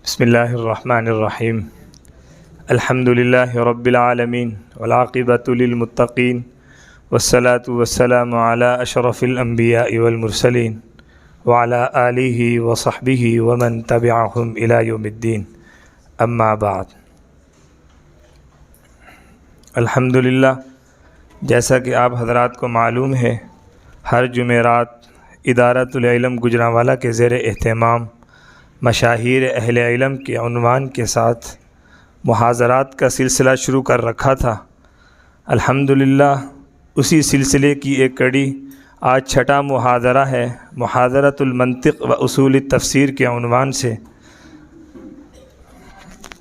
بسم اللہ الرحمن الرحیم الحمد للہ رب العالمین والعاقبۃ للمتقین والصلاة والسلام علی اشرف الانبیاء والمرسلین وعلی آلہ وصحبہ ومن تبعہم الی یوم الدین اما بعد۔ الحمد للہ، جیسا کہ آپ حضرات کو معلوم ہے، ہر جمعرات ادارۃ العلم گجرانوالہ کے زیر اہتمام مشاہیر اہل علم کے عنوان کے ساتھ محاضرات کا سلسلہ شروع کر رکھا تھا۔ الحمدللہ اسی سلسلے کی ایک کڑی آج چھٹا محاضرہ ہے، محاضرۃ المنطق و اصول التفسیر کے عنوان سے۔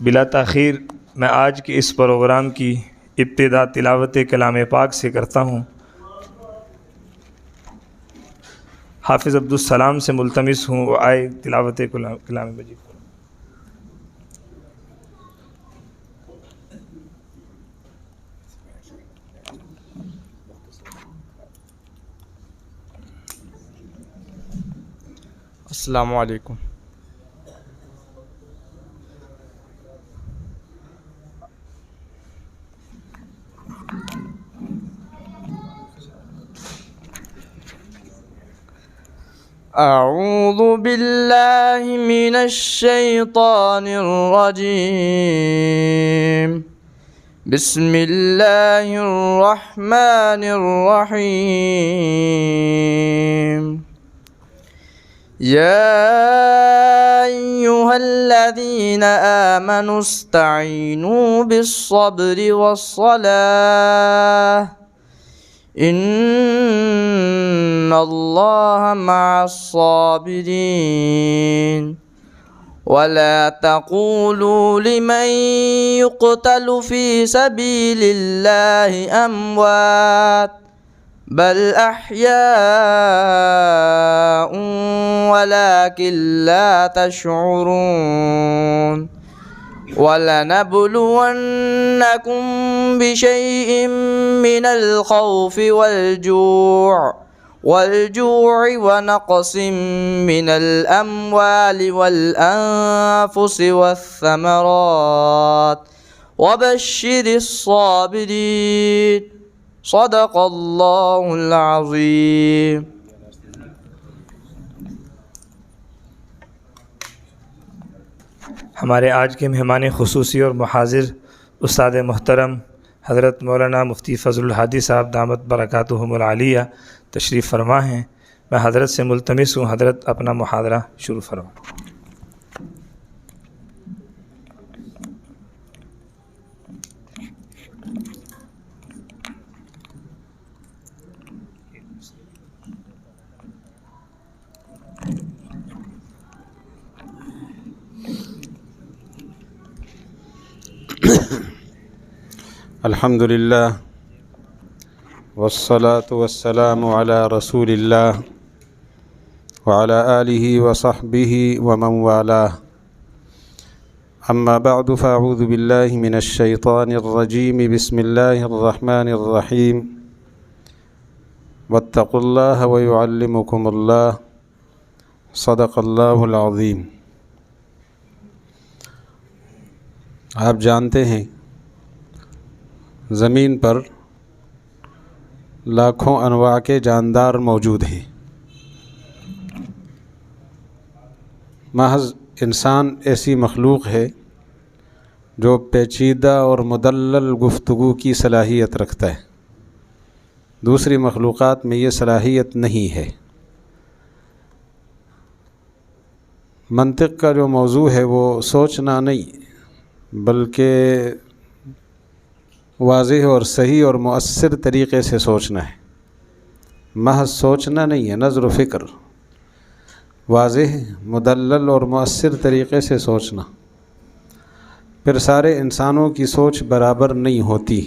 بلا تاخیر میں آج کے اس پروگرام کی ابتدا تلاوت کلام پاک سے کرتا ہوں۔ حافظ عبدالسلام سے ملتمس ہوں وہ آئے تلاوت کلام مجید۔ السلام علیکم۔ اعوذ باللہ من الشیطان الرجیم، بسم اللہ الرحمن الرحیم۔ یا ایہا الذین آمنوا استعینوا بالصبر والصلاة ان اللہ مع الصابرین۔ ولا تقولوا لمن يقتل في سبيل الله اموات بل احیاء ولكن لا تشعرون۔ وَلَنَبْلُوَنَّكُمْ بِشَيْءٍ مِّنَ الْخَوْفِ وَالْجُوعِ وَنَقْصٍ مِّنَ الْأَمْوَالِ وَالْأَنفُسِ وَالثَّمَرَاتِ وَبَشِّرِ الصَّابِرِينَ۔ صدق اللہ العظیم۔ ہمارے آج کے مہمان خصوصی اور محاضر استاد محترم حضرت مولانا مفتی فضل الحادی صاحب دامت برکاتہم العالیہ تشریف فرما ہیں۔ میں حضرت سے ملتمس ہوں حضرت اپنا محاضرہ شروع فرمائیں۔ الحمدللہ والصلاة والسلام علی رسول اللہ وعلی آلہ وصحبہ ومن والاہ، اما بعد فاعوذ باللہ من الشیطان الرجیم، بسم اللہ الرحمن الرحیم۔ واتقوا اللہ ویعلمکم اللہ، صدق اللہ العظیم۔ آپ جانتے ہیں زمین پر لاکھوں انواع کے جاندار موجود ہیں، محض انسان ایسی مخلوق ہے جو پیچیدہ اور مدلل گفتگو کی صلاحیت رکھتا ہے، دوسری مخلوقات میں یہ صلاحیت نہیں ہے۔ منطق کا جو موضوع ہے وہ سوچنا نہیں بلکہ واضح اور صحیح اور مؤثر طریقے سے سوچنا ہے، محض سوچنا نہیں ہے، نظر و فکر، واضح مدلل اور مؤثر طریقے سے سوچنا۔ پھر سارے انسانوں کی سوچ برابر نہیں ہوتی۔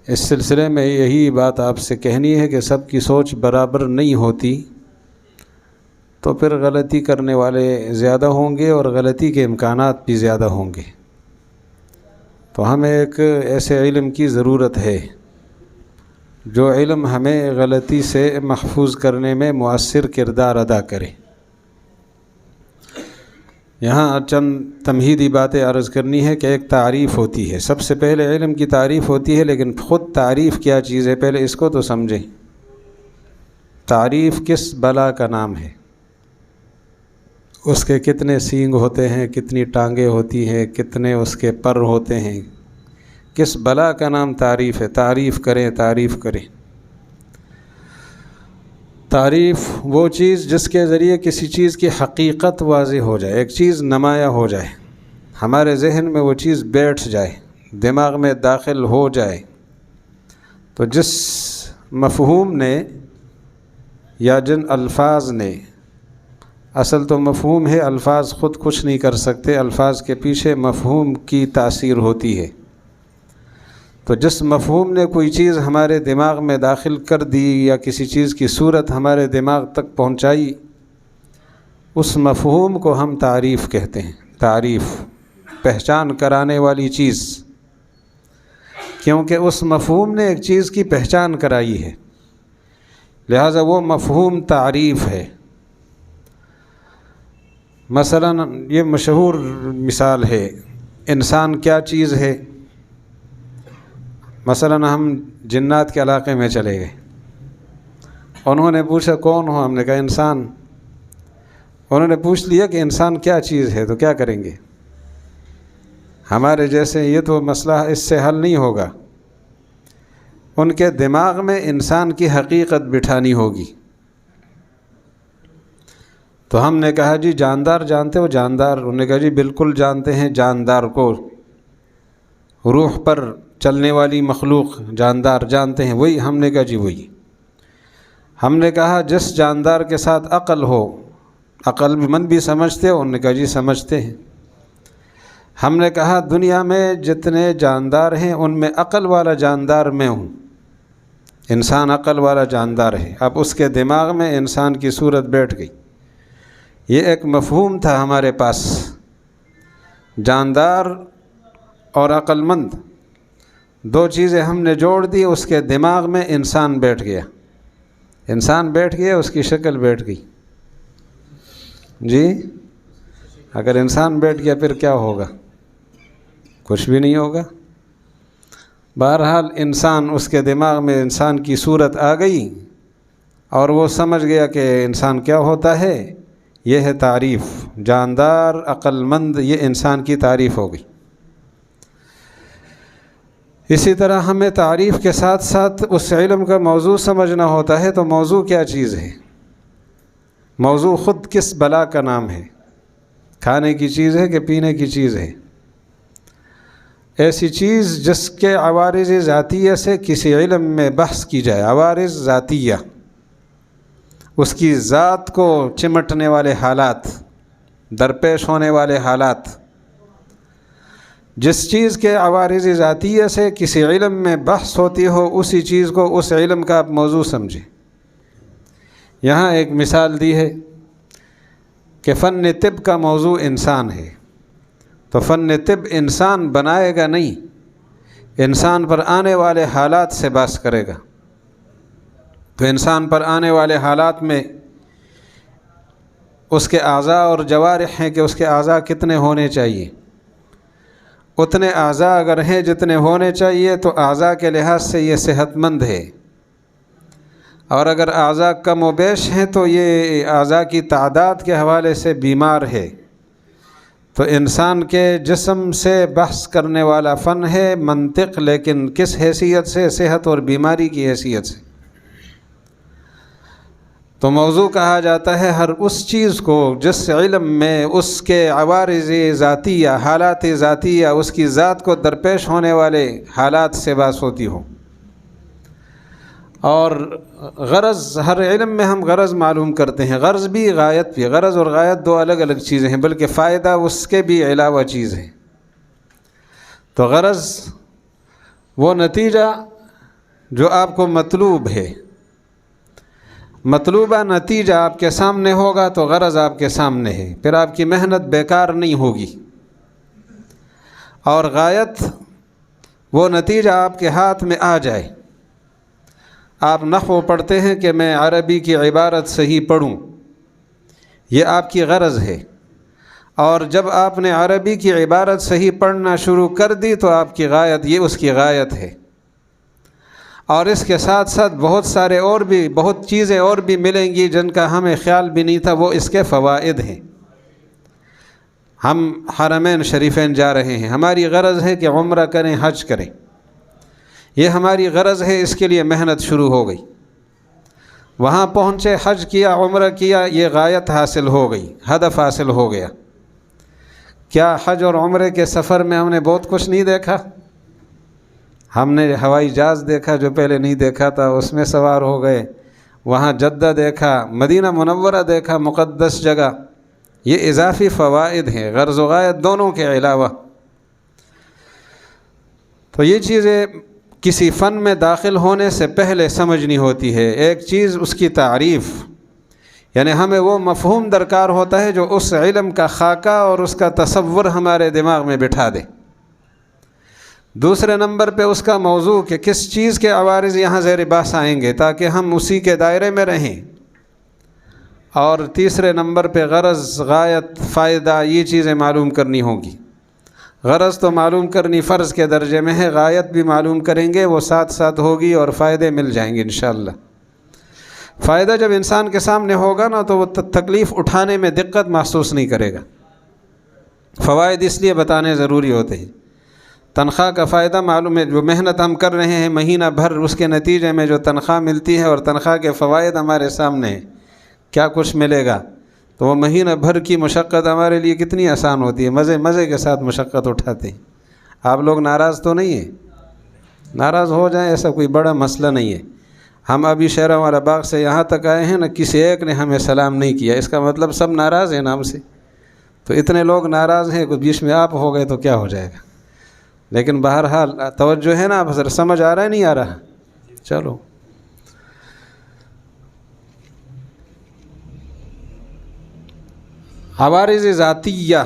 اس سلسلے میں یہی بات آپ سے کہنی ہے کہ سب کی سوچ برابر نہیں ہوتی تو پھر غلطی کرنے والے زیادہ ہوں گے اور غلطی کے امکانات بھی زیادہ ہوں گے۔ تو ہمیں ایک ایسے علم کی ضرورت ہے جو علم ہمیں غلطی سے محفوظ کرنے میں مؤثر کردار ادا کرے۔ یہاں چند تمہیدی باتیں عرض کرنی ہے کہ ایک تعریف ہوتی ہے، سب سے پہلے علم کی تعریف ہوتی ہے، لیکن خود تعریف کیا چیز ہے پہلے اس کو تو سمجھیں۔ تعریف کس بلا کا نام ہے، اس کے کتنے سینگ ہوتے ہیں، کتنی ٹانگیں ہوتی ہیں، کتنے اس کے پر ہوتے ہیں، کس بلا کا نام تعریف ہے؟ تعریف کریں، تعریف کریں۔ تعریف وہ چیز جس کے ذریعے کسی چیز کی حقیقت واضح ہو جائے، ایک چیز نمایاں ہو جائے، ہمارے ذہن میں وہ چیز بیٹھ جائے، دماغ میں داخل ہو جائے۔ تو جس مفہوم نے یا جن الفاظ نے، اصل تو مفہوم ہے، الفاظ خود کچھ نہیں کر سکتے، الفاظ کے پیچھے مفہوم کی تاثیر ہوتی ہے۔ تو جس مفہوم نے کوئی چیز ہمارے دماغ میں داخل کر دی یا کسی چیز کی صورت ہمارے دماغ تک پہنچائی، اس مفہوم کو ہم تعریف کہتے ہیں۔ تعریف پہچان کرانے والی چیز، کیونکہ اس مفہوم نے ایک چیز کی پہچان کرائی ہے، لہذا وہ مفہوم تعریف ہے۔ مثلا یہ مشہور مثال ہے، انسان کیا چیز ہے؟ مثلا ہم جنات کے علاقے میں چلے گئے، انہوں نے پوچھا کون ہو؟ ہم نے کہا انسان۔ انہوں نے پوچھ لیا کہ انسان کیا چیز ہے، تو کیا کریں گے؟ ہمارے جیسے یہ تو مسئلہ اس سے حل نہیں ہوگا، ان کے دماغ میں انسان کی حقیقت بٹھانی ہوگی۔ تو ہم نے کہا جی جاندار جانتے ہو؟ جاندار؟ انہوں نے کہا جی بالکل جانتے ہیں جاندار کو، روح پر چلنے والی مخلوق جاندار جانتے ہیں، وہی؟ ہم نے کہا جی وہی۔ ہم نے کہا جس جاندار کے ساتھ عقل ہو، عقل مند بھی سمجھتے ہو؟ انہوں نے کہا جی سمجھتے ہیں۔ ہم نے کہا دنیا میں جتنے جاندار ہیں ان میں عقل والا جاندار میں ہوں، انسان عقل والا جاندار ہے۔ اب اس کے دماغ میں انسان کی صورت بیٹھ گئی، یہ ایک مفہوم تھا ہمارے پاس، جاندار اور عقل مند، دو چیزیں ہم نے جوڑ دی، اس کے دماغ میں انسان بیٹھ گیا، انسان بیٹھ گیا، اس کی شکل بیٹھ گئی۔ جی اگر انسان بیٹھ گیا پھر کیا ہوگا؟ کچھ بھی نہیں ہوگا۔ بہرحال انسان، اس کے دماغ میں انسان کی صورت آ گئی اور وہ سمجھ گیا کہ انسان کیا ہوتا ہے۔ یہ ہے تعریف، جاندار، عقل مند، یہ انسان کی تعریف ہو گئی۔ اسی طرح ہمیں تعریف کے ساتھ ساتھ اس علم کا موضوع سمجھنا ہوتا ہے۔ تو موضوع کیا چیز ہے؟ موضوع خود کس بلا کا نام ہے؟ کھانے کی چیز ہے کہ پینے کی چیز ہے؟ ایسی چیز جس کے عوارض ذاتیہ سے کسی علم میں بحث کی جائے، عوارض ذاتیہ، اس کی ذات کو چمٹنے والے حالات، درپیش ہونے والے حالات، جس چیز کے عوارض ذاتیہ سے کسی علم میں بحث ہوتی ہو، اسی چیز کو اس علم کا آپ موضوع سمجھیں۔ یہاں ایک مثال دی ہے کہ فن طب کا موضوع انسان ہے، تو فن طب انسان بنائے گا نہیں، انسان پر آنے والے حالات سے بحث کرے گا۔ تو انسان پر آنے والے حالات میں اس کے اعضاء اور جوارح ہیں کہ اس کے اعضاء کتنے ہونے چاہیے، اتنے اعضاء اگر ہیں جتنے ہونے چاہیے تو اعضاء کے لحاظ سے یہ صحت مند ہے، اور اگر اعضاء کم و بیش ہیں تو یہ اعضاء کی تعداد کے حوالے سے بیمار ہے۔ تو انسان کے جسم سے بحث کرنے والا فن ہے منطق، لیکن کس حیثیت سے؟ صحت اور بیماری کی حیثیت سے۔ تو موضوع کہا جاتا ہے ہر اس چیز کو جس علم میں اس کے عوارض ذاتیہ، حالات ذاتیہ، اس کی ذات کو درپیش ہونے والے حالات سے بحث ہوتی ہو۔ اور غرض، ہر علم میں ہم غرض معلوم کرتے ہیں، غرض بھی غایت بھی، غرض اور غایت دو الگ الگ چیزیں ہیں، بلکہ فائدہ اس کے بھی علاوہ چیز ہے۔ تو غرض وہ نتیجہ جو آپ کو مطلوب ہے، مطلوبہ نتیجہ آپ کے سامنے ہوگا تو غرض آپ کے سامنے ہے، پھر آپ کی محنت بیکار نہیں ہوگی۔ اور غایت وہ نتیجہ آپ کے ہاتھ میں آ جائے۔ آپ نحو پڑھتے ہیں کہ میں عربی کی عبارت صحیح پڑھوں، یہ آپ کی غرض ہے۔ اور جب آپ نے عربی کی عبارت صحیح پڑھنا شروع کر دی تو آپ کی غایت یہ اس کی غایت ہے، اور اس کے ساتھ ساتھ بہت چیزیں اور بھی ملیں گی جن کا ہمیں خیال بھی نہیں تھا، وہ اس کے فوائد ہیں۔ ہم حرمین شریفین جا رہے ہیں، ہماری غرض ہے کہ عمرہ کریں، حج کریں، یہ ہماری غرض ہے، اس کے لیے محنت شروع ہو گئی۔ وہاں پہنچے، حج کیا، عمرہ کیا، یہ غایت حاصل ہو گئی، ہدف حاصل ہو گیا۔ کیا حج اور عمرے کے سفر میں ہم نے بہت کچھ نہیں دیکھا؟ ہم نے ہوائی جہاز دیکھا جو پہلے نہیں دیکھا تھا، اس میں سوار ہو گئے، وہاں جدہ دیکھا، مدینہ منورہ دیکھا، مقدس جگہ۔ یہ اضافی فوائد ہیں، غرض و غایت دونوں کے علاوہ۔ تو یہ چیزیں کسی فن میں داخل ہونے سے پہلے سمجھنی ہوتی ہے۔ ایک چیز اس کی تعریف، یعنی ہمیں وہ مفہوم درکار ہوتا ہے جو اس علم کا خاکہ اور اس کا تصور ہمارے دماغ میں بٹھا دے۔ دوسرے نمبر پہ اس کا موضوع کہ کس چیز کے عوارض یہاں زیر بحث آئیں گے تاکہ ہم اسی کے دائرے میں رہیں، اور تیسرے نمبر پہ غرض، غایت، فائدہ، یہ چیزیں معلوم کرنی ہوں گی۔ غرض تو معلوم کرنی فرض کے درجے میں ہے، غایت بھی معلوم کریں گے، وہ ساتھ ساتھ ہوگی، اور فائدے مل جائیں گے انشاءاللہ۔ فائدہ جب انسان کے سامنے ہوگا نا تو وہ تکلیف اٹھانے میں دقت محسوس نہیں کرے گا۔ فوائد اس لیے بتانے ضروری ہوتے ہیں۔ تنخواہ کا فائدہ معلوم ہے، جو محنت ہم کر رہے ہیں مہینہ بھر، اس کے نتیجے میں جو تنخواہ ملتی ہے، اور تنخواہ کے فوائد ہمارے سامنے ہیں، کیا کچھ ملے گا، تو وہ مہینہ بھر کی مشقت ہمارے لیے کتنی آسان ہوتی ہے، مزے کے ساتھ مشقت اٹھاتے ہیں۔ آپ لوگ ناراض تو نہیں ہیں؟ ناراض ہو جائیں، ایسا کوئی بڑا مسئلہ نہیں ہے۔ ہم ابھی شہروں والا باغ سے یہاں تک آئے ہیں نا، کسی ایک نے ہمیں سلام نہیں کیا، اس کا مطلب سب ناراض ہیں نام سے۔ تو اتنے لوگ ناراض ہیں، کچھ بیچ میں آپ ہو گئے تو کیا ہو جائے گا۔ لیکن بہرحال توجہ ہے نا، آپ حضرت سمجھ آ رہا ہے نہیں آ رہا؟ چلو، عوارض ذاتیہ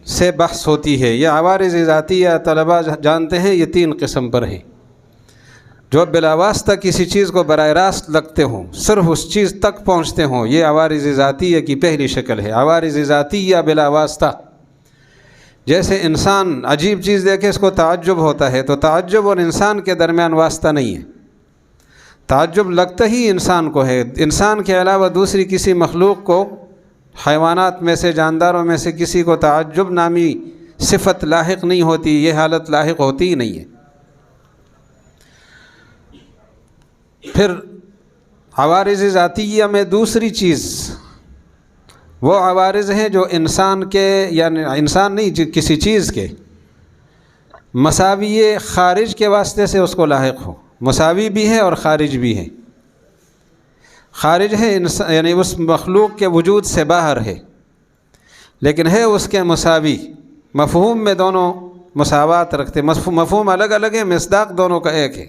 سے بحث ہوتی ہے۔ یہ عوارض ذاتیہ طلباء جانتے ہیں یہ 3 قسم پر ہیں، جو بلا واسطہ کسی چیز کو براہ راست لگتے ہوں، صرف اس چیز تک پہنچتے ہوں، یہ عوارض ذاتیہ کی پہلی شکل ہے۔ عوارض ذاتیہ بلا واسطہ، جیسے انسان عجیب چیز دیکھے اس کو تعجب ہوتا ہے، تو تعجب اور انسان کے درمیان واسطہ نہیں ہے، تعجب لگتا ہی انسان کو ہے۔ انسان کے علاوہ دوسری کسی مخلوق کو، حیوانات میں سے، جانداروں میں سے کسی کو تعجب نامی صفت لاحق نہیں ہوتی، یہ حالت لاحق ہوتی ہی نہیں ہے۔ پھر عوارض ذاتیہ میں دوسری چیز وہ عوارض ہیں جو انسان کے، یعنی انسان نہیں، کسی چیز کے مساوی خارج کے واسطے سے اس کو لاحق ہو۔ مساوی بھی ہے اور خارج بھی ہے۔ خارج ہے یعنی اس مخلوق کے وجود سے باہر ہے، لیکن ہے اس کے مساوی، مفہوم میں دونوں مساوات رکھتے، مفہوم الگ الگ ہے، مصداق دونوں کا ایک ہے،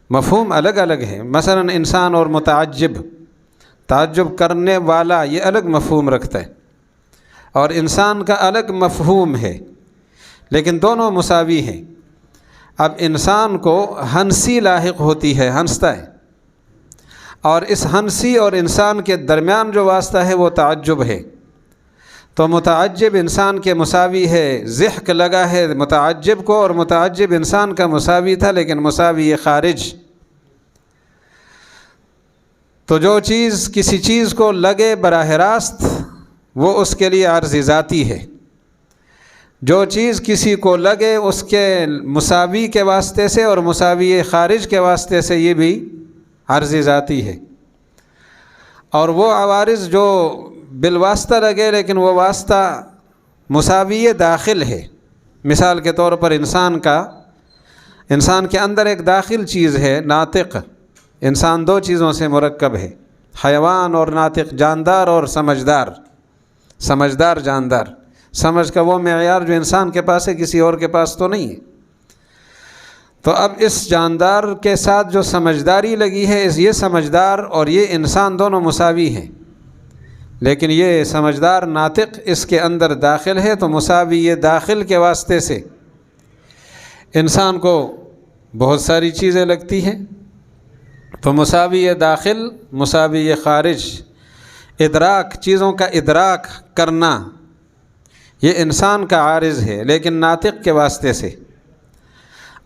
مفہوم الگ الگ ہے۔ مثلا انسان اور متعجب، تعجب کرنے والا، یہ الگ مفہوم رکھتا ہے، اور انسان کا الگ مفہوم ہے، لیکن دونوں مساوی ہیں۔ اب انسان کو ہنسی لاحق ہوتی ہے، ہنستا ہے، اور اس ہنسی اور انسان کے درمیان جو واسطہ ہے وہ تعجب ہے، تو متعجب انسان کے مساوی ہے، ضحک لگا ہے متعجب کو، اور متعجب انسان کا مساوی تھا لیکن مساوی خارج۔ تو جو چیز کسی چیز کو لگے براہ راست وہ اس کے لیے عرض ذاتی ہے، جو چیز کسی کو لگے اس کے مساوی کے واسطے سے اور مساوی خارج کے واسطے سے، یہ بھی عرض ذاتی ہے۔ اور وہ عوارض جو بالواسطہ لگے لیکن وہ واسطہ مساوی داخل ہے، مثال کے طور پر انسان کے اندر ایک داخل چیز ہے، ناطق۔ انسان 2 چیزوں سے مرکب ہے، حیوان اور ناطق، جاندار اور سمجھدار جاندار۔ سمجھ کا وہ معیار جو انسان کے پاس ہے کسی اور کے پاس تو نہیں ہے۔ تو اب اس جاندار کے ساتھ جو سمجھداری لگی ہے، یہ سمجھدار اور یہ انسان دونوں مساوی ہیں، لیکن یہ سمجھدار ناطق اس کے اندر داخل ہے، تو مساوی یہ داخل کے واسطے سے انسان کو بہت ساری چیزیں لگتی ہیں۔ تو مساوی داخل، مساوی خارج، ادراک، چیزوں کا ادراک کرنا، یہ انسان کا عارض ہے لیکن ناطق کے واسطے سے،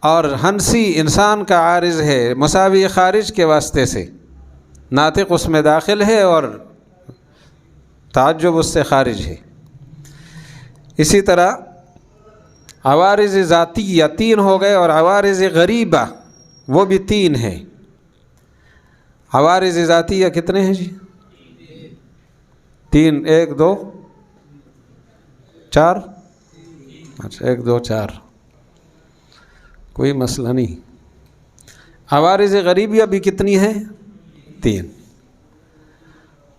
اور ہنسی انسان کا عارض ہے مساوی خارج کے واسطے سے، ناطق اس میں داخل ہے اور تعجب اس سے خارج ہے۔ اسی طرح عوارض ذاتیہ 3 ہو گئے، اور عوارض غریبہ وہ بھی 3 ہیں۔ عوارض ذاتیہ کتنے ہیں جی؟ 3، 1 2 4، اچھا 1 2 4، کوئی مسئلہ نہیں۔ عوارض غریبیہ بھی کتنی ہیں؟ 3۔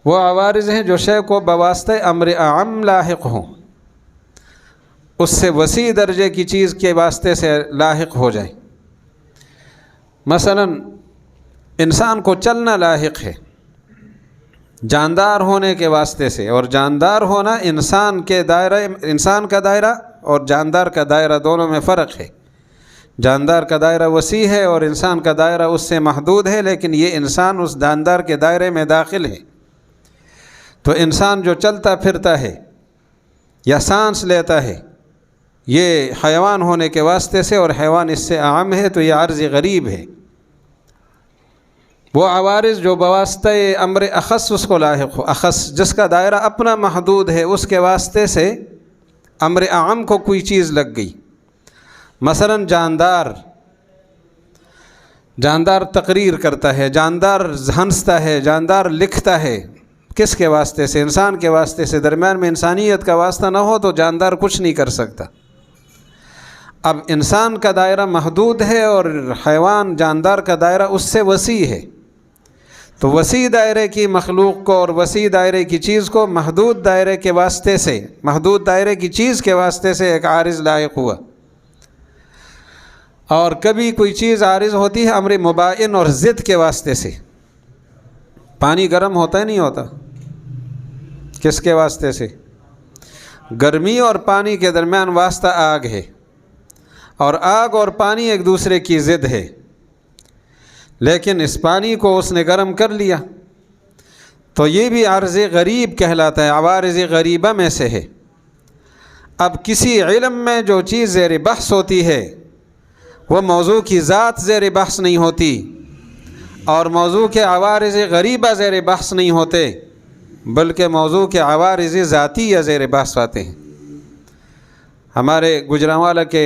وہ عوارض ہیں جو شے کو بواسطہ امر اعم لاحق ہوں، اس سے وسیع درجے کی چیز کے واسطے سے لاحق ہو جائیں۔ مثلا انسان کو چلنا لاحق ہے جاندار ہونے کے واسطے سے، اور جاندار ہونا انسان کا دائرہ اور جاندار کا دائرہ دونوں میں فرق ہے۔ جاندار کا دائرہ وسیع ہے اور انسان کا دائرہ اس سے محدود ہے، لیکن یہ انسان اس جاندار کے دائرے میں داخل ہے۔ تو انسان جو چلتا پھرتا ہے یا سانس لیتا ہے یہ حیوان ہونے کے واسطے سے، اور حیوان اس سے اعم ہے، تو یہ عارض غریب ہے۔ وہ عوارض جو بواسطہ امر اخص اس کو لاحق ہو، اخص جس کا دائرہ اپنا محدود ہے، اس کے واسطے سے امر اعم کو کوئی چیز لگ گئی۔ مثلا جاندار تقریر کرتا ہے، جاندار ہنستا ہے، جاندار لکھتا ہے، کس کے واسطے سے؟ انسان کے واسطے سے۔ درمیان میں انسانیت کا واسطہ نہ ہو تو جاندار کچھ نہیں کر سکتا۔ اب انسان کا دائرہ محدود ہے اور حیوان جاندار کا دائرہ اس سے وسیع ہے، تو وسیع دائرے کی مخلوق کو اور وسیع دائرے کی چیز کو محدود دائرے کے واسطے سے، محدود دائرے کی چیز کے واسطے سے ایک عارض لاحق ہوا۔ اور کبھی کوئی چیز عارض ہوتی ہے امر مبائن اور ضد کے واسطے سے۔ پانی گرم ہوتا ہے نہیں ہوتا؟ کس کے واسطے سے؟ گرمی اور پانی کے درمیان واسطہ آگ ہے، اور آگ اور پانی ایک دوسرے کی ضد ہے، لیکن اس پانی کو اس نے گرم کر لیا، تو یہ بھی عارض غریب کہلاتا ہے، عوارض غریبہ میں سے ہے۔ اب کسی علم میں جو چیز زیر بحث ہوتی ہے وہ موضوع کی ذات زیر بحث نہیں ہوتی، اور موضوع کے عوارض غریبہ زیر بحث نہیں ہوتے، بلکہ موضوع کے عوارض ذاتی یا زیر بحث آتے ہیں۔ ہمارے گجرانوالہ کے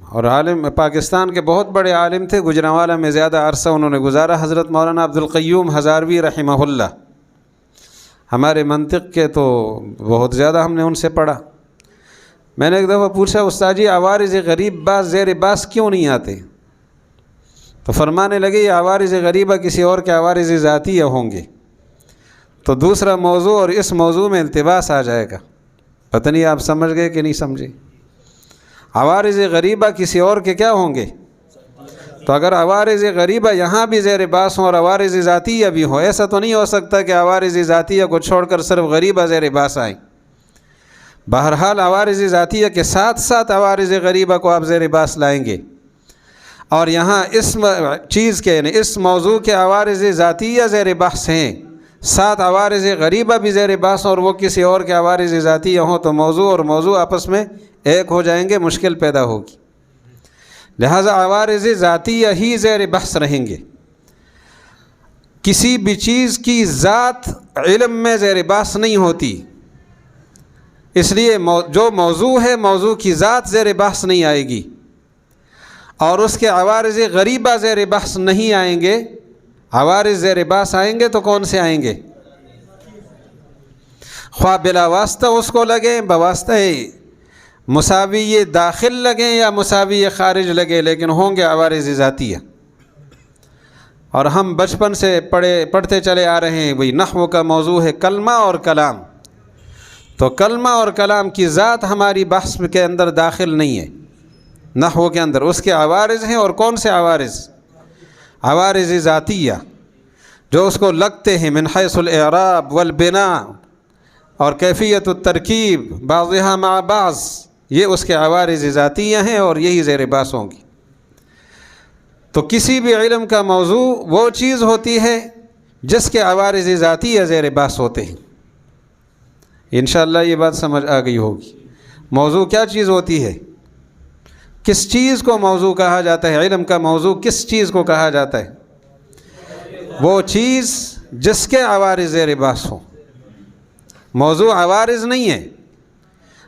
اور عالم پاکستان کے بہت بڑے عالم تھے، گجرانوالہ میں زیادہ عرصہ انہوں نے گزارا، حضرت مولانا عبدالقیوم ہزاروی رحمہ اللہ۔ ہمارے منطق کے تو بہت زیادہ ہم نے ان سے پڑھا۔ میں نے ایک دفعہ پوچھا، استاد جی عوارض غریب باس زیر باس کیوں نہیں آتے؟ تو فرمانے لگے یہ عوارض غریبہ کسی اور کے عوارض ذاتیہ ہوں گے، تو دوسرا موضوع اور اس موضوع میں التباس آ جائے گا۔ پتہ نہیں آپ سمجھ گئے کہ نہیں سمجھے؟ عوارض غریبہ کسی اور کے کیا ہوں گے؟ تو اگر عوارض غریبہ یہاں بھی زیر باس ہوں اور عوارض ذاتیہ بھی ہوں، ایسا تو نہیں ہو سکتا کہ عوارض ذاتیہ کو چھوڑ کر صرف غریبہ زیر باس آئیں۔ بہرحال عوارض ذاتیہ کے ساتھ ساتھ عوارض غریبہ کو آپ زیر باس لائیں گے، اور یہاں اس چیز کے یعنی اس موضوع کے عوارض ذاتیہ زیر بحث ہیں، ساتھ عوارض غریبہ بھی زیر بحث، اور وہ کسی اور کے عوارض ذاتیہ ہوں، تو موضوع اور موضوع آپس میں ایک ہو جائیں گے، مشکل پیدا ہوگی۔ لہذا عوارض ذاتیہ ہی زیر بحث رہیں گے۔ کسی بھی چیز کی ذات علم میں زیر بحث نہیں ہوتی، اس لیے جو موضوع ہے موضوع کی ذات زیر بحث نہیں آئے گی، اور اس کے عوارض غریبہ زیر بحث نہیں آئیں گے۔ عوارض زیر بحث آئیں گے تو کون سے آئیں گے؟ خواہ بلا واسطہ اس کو لگیں، بواسطہ مساوی داخل لگیں یا مساوی خارج لگے، لیکن ہوں گے عوارض ذاتیہ۔ اور ہم بچپن سے پڑھتے چلے آ رہے ہیں، وہی نحو کا موضوع ہے کلمہ اور کلام، تو کلمہ اور کلام کی ذات ہماری بحث کے اندر داخل نہیں ہے، نحو کے اندر اس کے عوارض ہیں، اور کون سے عوارض؟ عوارض ذاتیہ جو اس کو لگتے ہیں، من حیث الاعراب والبناء اور کیفیت الترکیب بعضها مع بعض، یہ اس کے عوارض ذاتیہ ہیں، اور یہی زیر بحث ہوں گی۔ تو کسی بھی علم کا موضوع وہ چیز ہوتی ہے جس کے عوارض ذاتیہ زیر بحث ہوتے ہیں۔ انشاءاللہ یہ بات سمجھ آ گئی ہوگی۔ موضوع کیا چیز ہوتی ہے؟ کس چیز کو موضوع کہا جاتا ہے؟ علم کا موضوع کس چیز کو کہا جاتا ہے؟ وہ چیز جس کے عوارض زیر بحث ہوں۔ موضوع عوارض نہیں ہے،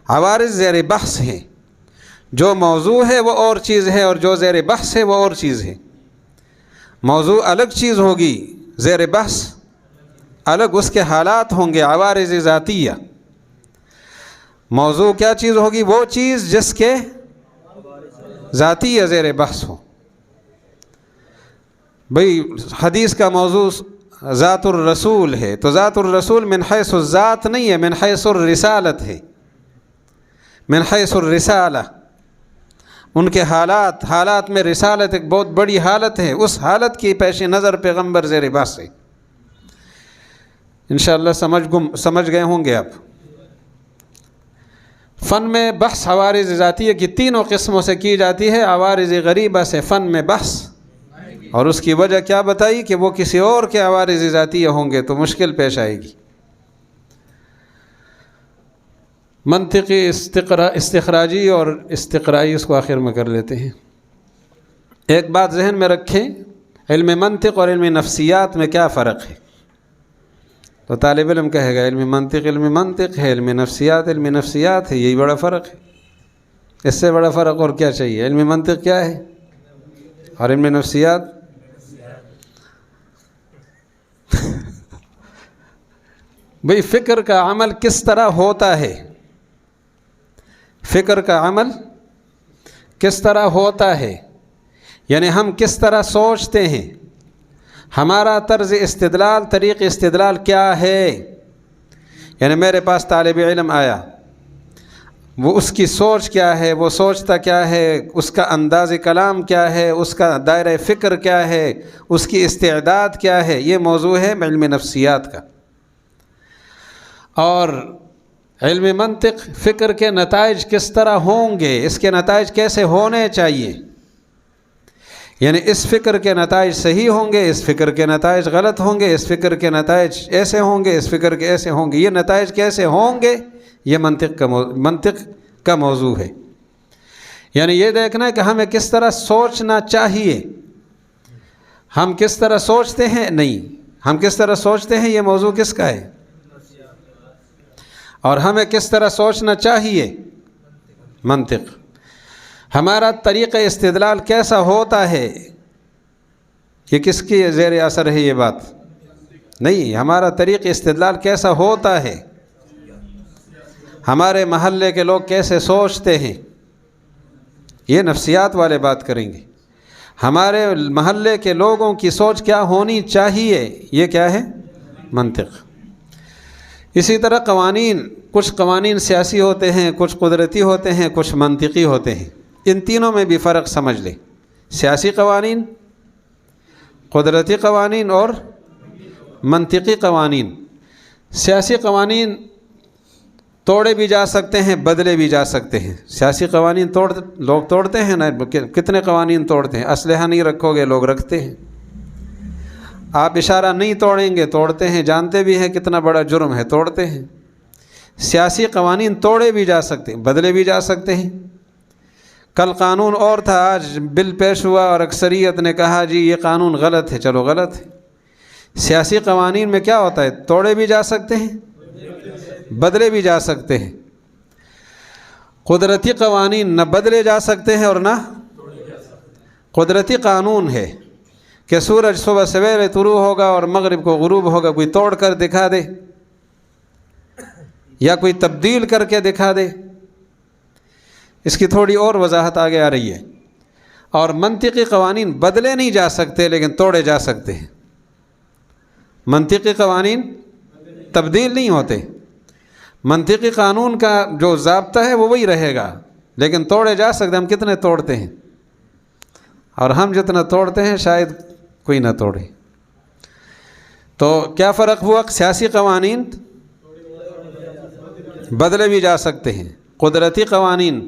عوارض زیر بحث ہیں۔ جو موضوع ہے وہ اور چیز ہے، اور جو زیر بحث ہے وہ اور چیز ہے۔ موضوع الگ چیز ہوگی، زیر بحث الگ، اس کے حالات ہوں گے عوارض ذاتیہ۔ موضوع کیا چیز ہوگی؟ وہ چیز جس کے ذاتیہ زیر بحث ہو۔ بھئی حدیث کا موضوع ذات الرسول ہے، تو ذات الرسول من حیث الذات نہیں ہے، من حیث الرسالت ہے، من حیث الرسالہ۔ ان کے حالات میں رسالت ایک بہت بڑی حالت ہے، اس حالت کی پیش نظر پیغمبر زیر بحث ہے۔ انشاءاللہ سمجھ گئے ہوں گے آپ۔ فن میں بحث عوارض ذاتیہ کی تینوں قسموں سے کی جاتی ہے۔ عوارض غریبہ سے فن میں بحث، اور اس کی وجہ کیا بتائی کہ وہ کسی اور کے عوارض ذاتیہ ہوں گے تو مشکل پیش آئے گی۔ منطقی استخراجی اور استقرائی، اس کو آخر میں کر لیتے ہیں۔ ایک بات ذہن میں رکھیں، علم منطق اور علم نفسیات میں کیا فرق ہے؟ تو طالب علم کہے گا علم منطق ہے، علم نفسیات ہے، یہی بڑا فرق ہے۔ اس سے بڑا فرق اور کیا چاہیے؟ علم منطق کیا ہے اور علم نفسیات؟ بھئی فکر کا عمل کس طرح ہوتا ہے؟ فکر کا عمل کس طرح ہوتا ہے، یعنی ہم کس طرح سوچتے ہیں، ہمارا طرز استدلال، طریق استدلال کیا ہے؟ یعنی میرے پاس طالب علم آیا، وہ اس کی سوچ کیا ہے، وہ سوچتا کیا ہے، اس کا انداز کلام کیا ہے، اس کا دائرہ فکر کیا ہے، اس کی استعداد کیا ہے، یہ موضوع ہے علم نفسیات کا۔ اور علم منطق فکر کے نتائج کس طرح ہوں گے، اس کے نتائج کیسے ہونے چاہیے، یعنی اس فکر کے نتائج صحیح ہوں گے، اس فکر کے نتائج غلط ہوں گے، اس فکر کے نتائج ایسے ہوں گے، اس فکر کے ایسے ہوں گے، یہ نتائج کیسے ہوں گے، یہ منطق کا موضوع ہے۔ یعنی یہ دیکھنا ہے کہ ہمیں کس طرح سوچنا چاہیے، ہم کس طرح سوچتے ہیں، نہیں ہم کس طرح سوچتے ہیں، یہ موضوع کس کا ہے، اور ہمیں کس طرح سوچنا چاہیے، منطق۔ ہمارا طریقہ استدلال کیسا ہوتا ہے، یہ کس کی زیر اثر ہے یہ بات؟ نہیں، ہمارا طریقہ استدلال کیسا ہوتا ہے، ہمارے محلے کے لوگ کیسے سوچتے ہیں، یہ نفسیات والے بات کریں گے۔ ہمارے محلے کے لوگوں کی سوچ کیا ہونی چاہیے، یہ کیا ہے، منطق۔ اسی طرح قوانین، کچھ قوانین سیاسی ہوتے ہیں، کچھ قدرتی ہوتے ہیں، کچھ منطقی ہوتے ہیں۔ ان تینوں میں بھی فرق سمجھ لیں، سیاسی قوانین، قدرتی قوانین اور منطقی قوانین۔ سیاسی قوانین توڑے بھی جا سکتے ہیں، بدلے بھی جا سکتے ہیں۔ سیاسی قوانین لوگ توڑتے ہیں نا، کتنے قوانین توڑتے ہیں، اسلحہ نہیں رکھو گے، لوگ رکھتے ہیں۔ آپ اشارہ نہیں توڑیں گے، توڑتے ہیں، جانتے بھی ہیں کتنا بڑا جرم ہے، توڑتے ہیں۔ سیاسی قوانین توڑے بھی جا سکتے ہیں، بدلے بھی جا سکتے ہیں۔ کل قانون اور تھا، آج بل پیش ہوا اور اکثریت نے کہا جی یہ قانون غلط ہے، چلو غلط ہے۔ سیاسی قوانین میں کیا ہوتا ہے، توڑے بھی جا سکتے ہیں، بدلے بھی جا سکتے ہیں۔ قدرتی قوانین نہ بدلے جا سکتے ہیں اور نہ قدرتی قانون ہے کہ سورج صبح سویرے طلوع ہوگا اور مغرب کو غروب ہوگا، کوئی توڑ کر دکھا دے یا کوئی تبدیل کر کے دکھا دے۔ اس کی تھوڑی اور وضاحت آگے آ رہی ہے۔ اور منطقی قوانین بدلے نہیں جا سکتے لیکن توڑے جا سکتے ہیں۔ منطقی قوانین تبدیل نہیں ہوتے، منطقی قانون کا جو ضابطہ ہے وہ وہی رہے گا، لیکن توڑے جا سکتے۔ ہم کتنے توڑتے ہیں، اور ہم جتنا توڑتے ہیں شاید کوئی نہ توڑے۔ تو کیا فرق ہوا؟ سیاسی قوانین بدلے بھی جا سکتے ہیں، قدرتی قوانین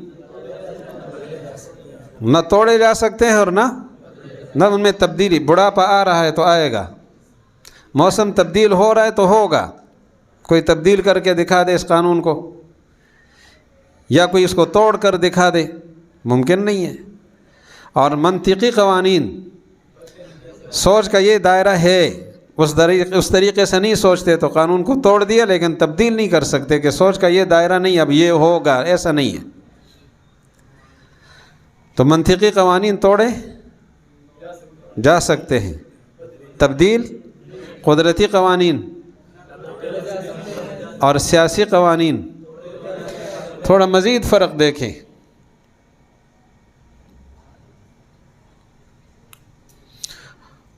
نہ توڑے جا سکتے ہیں اور نہ ان میں تبدیلی۔ بڑھاپا آ رہا ہے تو آئے گا، موسم تبدیل ہو رہا ہے تو ہوگا، کوئی تبدیل کر کے دکھا دے اس قانون کو، یا کوئی اس کو توڑ کر دکھا دے، ممکن نہیں ہے۔ اور منطقی قوانین، سوچ کا یہ دائرہ ہے، اس طریقے سے نہیں سوچتے تو قانون کو توڑ دیا، لیکن تبدیل نہیں کر سکتے کہ سوچ کا یہ دائرہ نہیں، اب یہ ہوگا، ایسا نہیں ہے۔ تو منطقی قوانین توڑے جا سکتے ہیں، تبدیل قدرتی قوانین اور سیاسی قوانین تھوڑا مزید فرق دیکھیں۔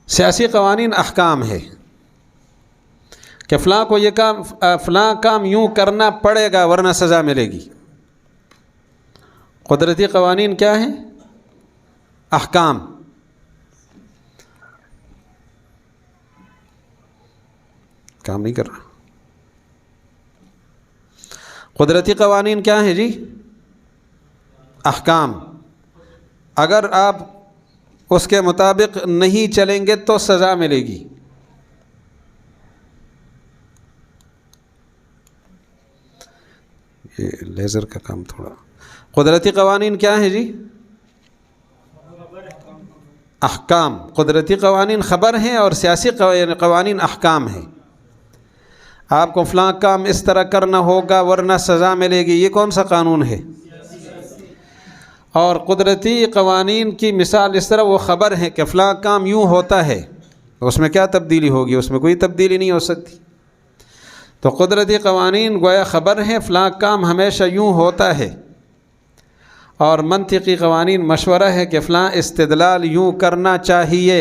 سیاسی قوانین احکام ہے کہ فلاں کو یہ کام، فلاں کام یوں کرنا پڑے گا ورنہ سزا ملے گی۔ قدرتی قوانین کیا ہیں؟ احکام۔ کام نہیں کر رہا۔ قدرتی قوانین کیا ہیں جی؟ احکام۔ اگر آپ اس کے مطابق نہیں چلیں گے تو سزا ملے گی۔ یہ لیزر کا کام تھوڑا۔ قدرتی قوانین کیا ہیں جی؟ احکام۔ قدرتی قوانین خبر ہیں اور سیاسی قوانین احکام ہیں۔ آپ کو فلاں کام اس طرح کرنا ہوگا ورنہ سزا ملے گی، یہ کون سا قانون ہے؟ اور قدرتی قوانین کی مثال اس طرح وہ خبر ہے کہ فلاں کام یوں ہوتا ہے، اس میں کیا تبدیلی ہوگی؟ اس میں کوئی تبدیلی نہیں ہو سکتی۔ تو قدرتی قوانین گویا خبر ہے فلاں کام ہمیشہ یوں ہوتا ہے، اور منطقی قوانین مشورہ ہے کہ فلاں استدلال یوں کرنا چاہیے۔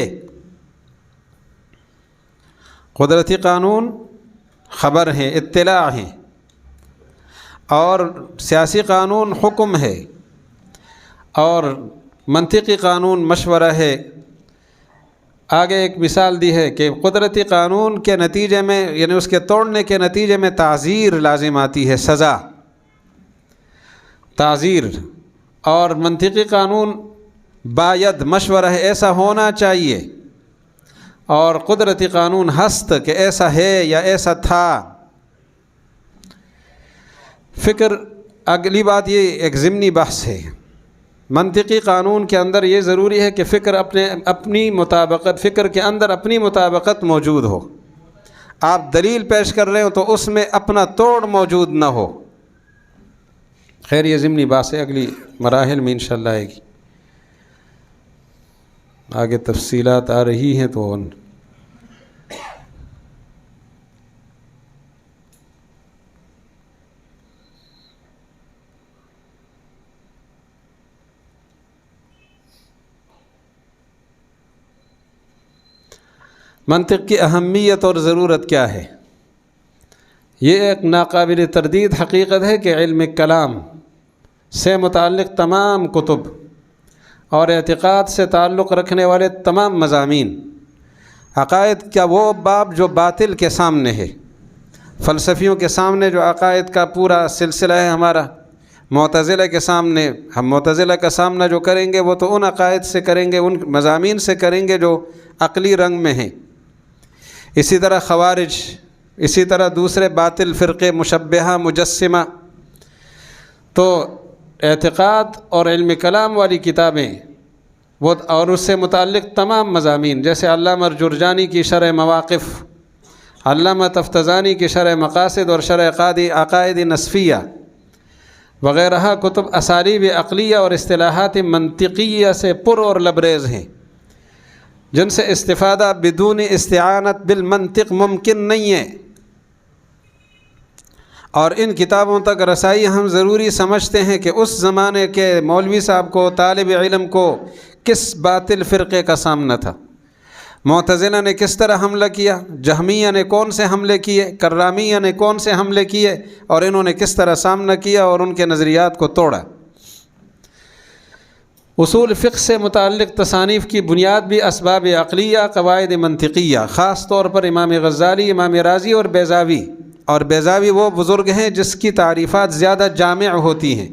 قدرتی قانون خبر ہیں، اطلاع ہیں، اور سیاسی قانون حکم ہے، اور منطقی قانون مشورہ ہے۔ آگے ایک مثال دی ہے کہ قدرتی قانون کے نتیجے میں، یعنی اس کے توڑنے کے نتیجے میں تعزیر لازم آتی ہے، سزا، تعزیر۔ اور منطقی قانون باید، مشورہ ہے، ایسا ہونا چاہیے، اور قدرتی قانون ہست کہ ایسا ہے یا ایسا تھا۔ فکر، اگلی بات یہ ایک ضمنی بحث ہے۔ منطقی قانون کے اندر یہ ضروری ہے کہ فکر اپنی مطابقت، فکر کے اندر اپنی مطابقت موجود ہو۔ آپ دلیل پیش کر رہے ہو تو اس میں اپنا توڑ موجود نہ ہو۔ خیر یہ ضمنی بحث ہے، اگلی مراحل میں انشاءاللہ آئے گی، آگے تفصیلات آ رہی ہیں تو منطق کی اہمیت اور ضرورت کیا ہے؟ یہ ایک ناقابل تردید حقیقت ہے کہ علم کلام سے متعلق تمام کتب اور اعتقاد سے تعلق رکھنے والے تمام مضامین، عقائد کا وہ باب جو باطل کے سامنے ہے، فلسفیوں کے سامنے جو عقائد کا پورا سلسلہ ہے ہمارا، معتزلہ کے سامنے، ہم معتزلہ کا سامنا جو کریں گے وہ تو ان عقائد سے کریں گے، ان مضامین سے کریں گے جو عقلی رنگ میں ہیں۔ اسی طرح خوارج، اسی طرح دوسرے باطل فرقے، مشبہہ، مجسمہ۔ تو اعتقاد اور علم کلام والی کتابیں وہ، اور اس سے متعلق تمام مضامین، جیسے علامہ جرجانی کی شرح مواقف، علامہ تفتزانی کی شرح مقاصد اور شرح عقائد نصفیہ وغیرہ کتب اسالیب عقلیہ اور اصطلاحات منطقیہ سے پر اور لبریز ہیں، جن سے استفادہ بدون استعانت بالمنطق ممکن نہیں ہے۔ اور ان کتابوں تک رسائی ہم ضروری سمجھتے ہیں کہ اس زمانے کے مولوی صاحب کو، طالب علم کو کس باطل فرقے کا سامنا تھا۔ معتزلہ نے کس طرح حملہ کیا، جہمیہ نے کون سے حملے کیے، کرامیہ نے کون سے حملے کیے، اور انہوں نے کس طرح سامنا کیا اور ان کے نظریات کو توڑا۔ اصول فقہ سے متعلق تصانیف کی بنیاد بھی اسباب عقلیہ، قواعد منطقیہ، خاص طور پر امام غزالی، امام رازی اور بیضاوی۔ اور بیضاوی وہ بزرگ ہیں جس کی تعریفات زیادہ جامع ہوتی ہیں،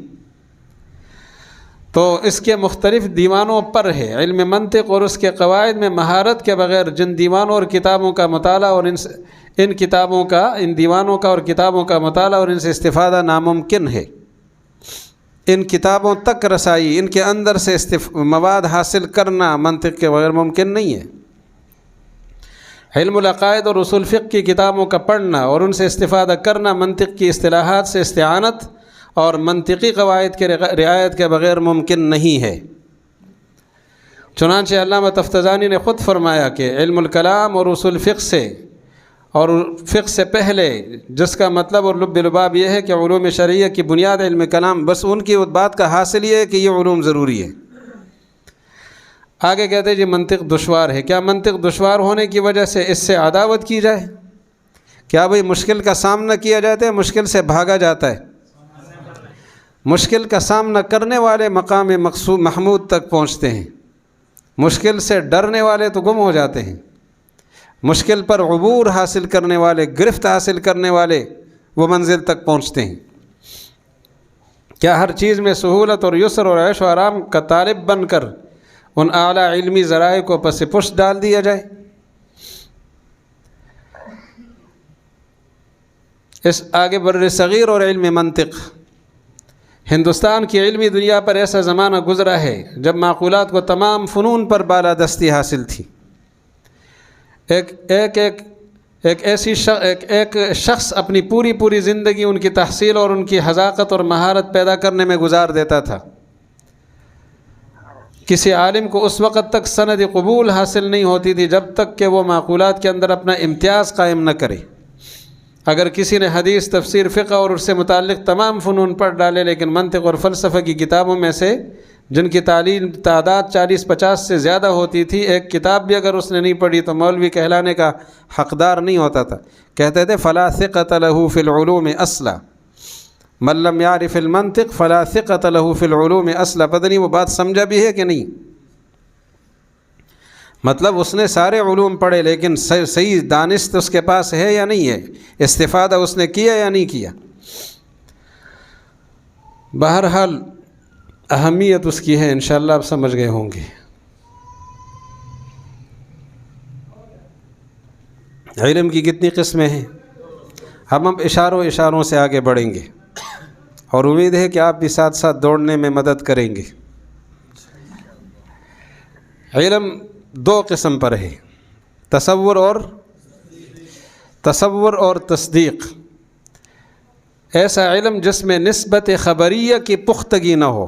تو اس کے مختلف دیوانوں پر ہے۔ علم منطق اور اس کے قواعد میں مہارت کے بغیر جن دیوانوں اور کتابوں کا مطالعہ اور ان دیوانوں کا اور کتابوں کا مطالعہ اور ان سے استفادہ ناممکن ہے۔ ان کتابوں تک رسائی، ان کے اندر سے مواد حاصل کرنا منطق کے بغیر ممکن نہیں ہے۔ علم العقائد اور اصول فقہ کی کتابوں کا پڑھنا اور ان سے استفادہ کرنا منطق کی اصطلاحات سے استعانت اور منطقی قواعد کے رعایت کے بغیر ممکن نہیں ہے۔ چنانچہ علامہ تفتزانی نے خود فرمایا کہ علم الکلام اور اصول فقہ سے اور فقہ سے پہلے، جس کا مطلب اور لب لباب یہ ہے کہ علوم شرعیہ کی بنیاد علم کلام، بس ان کی بات کا حاصل یہ ہے کہ یہ علوم ضروری ہے۔ آگے کہتے ہیں جی منطق دشوار ہے۔ کیا منطق دشوار ہونے کی وجہ سے اس سے عداوت کی جائے؟ کیا بھئی مشکل کا سامنا کیا جاتا ہے، مشکل سے بھاگا جاتا ہے؟ مشکل کا سامنا کرنے والے مقام مقصود محمود تک پہنچتے ہیں، مشکل سے ڈرنے والے تو گم ہو جاتے ہیں، مشکل پر عبور حاصل کرنے والے، گرفت حاصل کرنے والے وہ منزل تک پہنچتے ہیں۔ کیا ہر چیز میں سہولت اور یسر اور عیش و آرام کا طالب بن کر ان اعلیٰ علمی ذرائع کو پس پشت ڈال دیا جائے؟ اس آگے بر صغیر اور علم منطق، ہندوستان کی علمی دنیا پر ایسا زمانہ گزرا ہے جب معقولات کو تمام فنون پر بالادستی حاصل تھی۔ ایک شخص اپنی پوری زندگی ان کی تحصیل اور ان کی حذاقت اور مہارت پیدا کرنے میں گزار دیتا تھا۔ کسی عالم کو اس وقت تک سند قبول حاصل نہیں ہوتی تھی جب تک کہ وہ معقولات کے اندر اپنا امتیاز قائم نہ کرے۔ اگر کسی نے حدیث، تفسیر، فقہ اور اس سے متعلق تمام فنون پڑھ ڈالے لیکن منطق اور فلسفہ کی کتابوں میں سے جن کی تعلیم تعداد 40-50 سے زیادہ ہوتی تھی، ایک کتاب بھی اگر اس نے نہیں پڑھی تو مولوی کہلانے کا حقدار نہیں ہوتا تھا۔ کہتے تھے فلا ثقۃ له فی العلوم اصلا من لم یعرف المنطق فلا ثقۃ له فی العلوم اصلا۔ پتہ نہیں وہ بات سمجھا بھی ہے کہ نہیں؟ مطلب اس نے سارے علوم پڑھے لیکن صحیح دانست اس کے پاس ہے یا نہیں ہے، استفادہ اس نے کیا یا نہیں کیا۔ بہرحال اہمیت اس کی ہے، انشاءاللہ آپ سمجھ گئے ہوں گے۔ علم کی کتنی قسمیں ہیں، ہم اب اشاروں سے آگے بڑھیں گے اور امید ہے کہ آپ بھی ساتھ ساتھ دوڑنے میں مدد کریں گے۔ علم دو قسم پر ہے، تصور اور تصدیق۔ ایسا علم جس میں نسبت خبریہ کی پختگی نہ ہو۔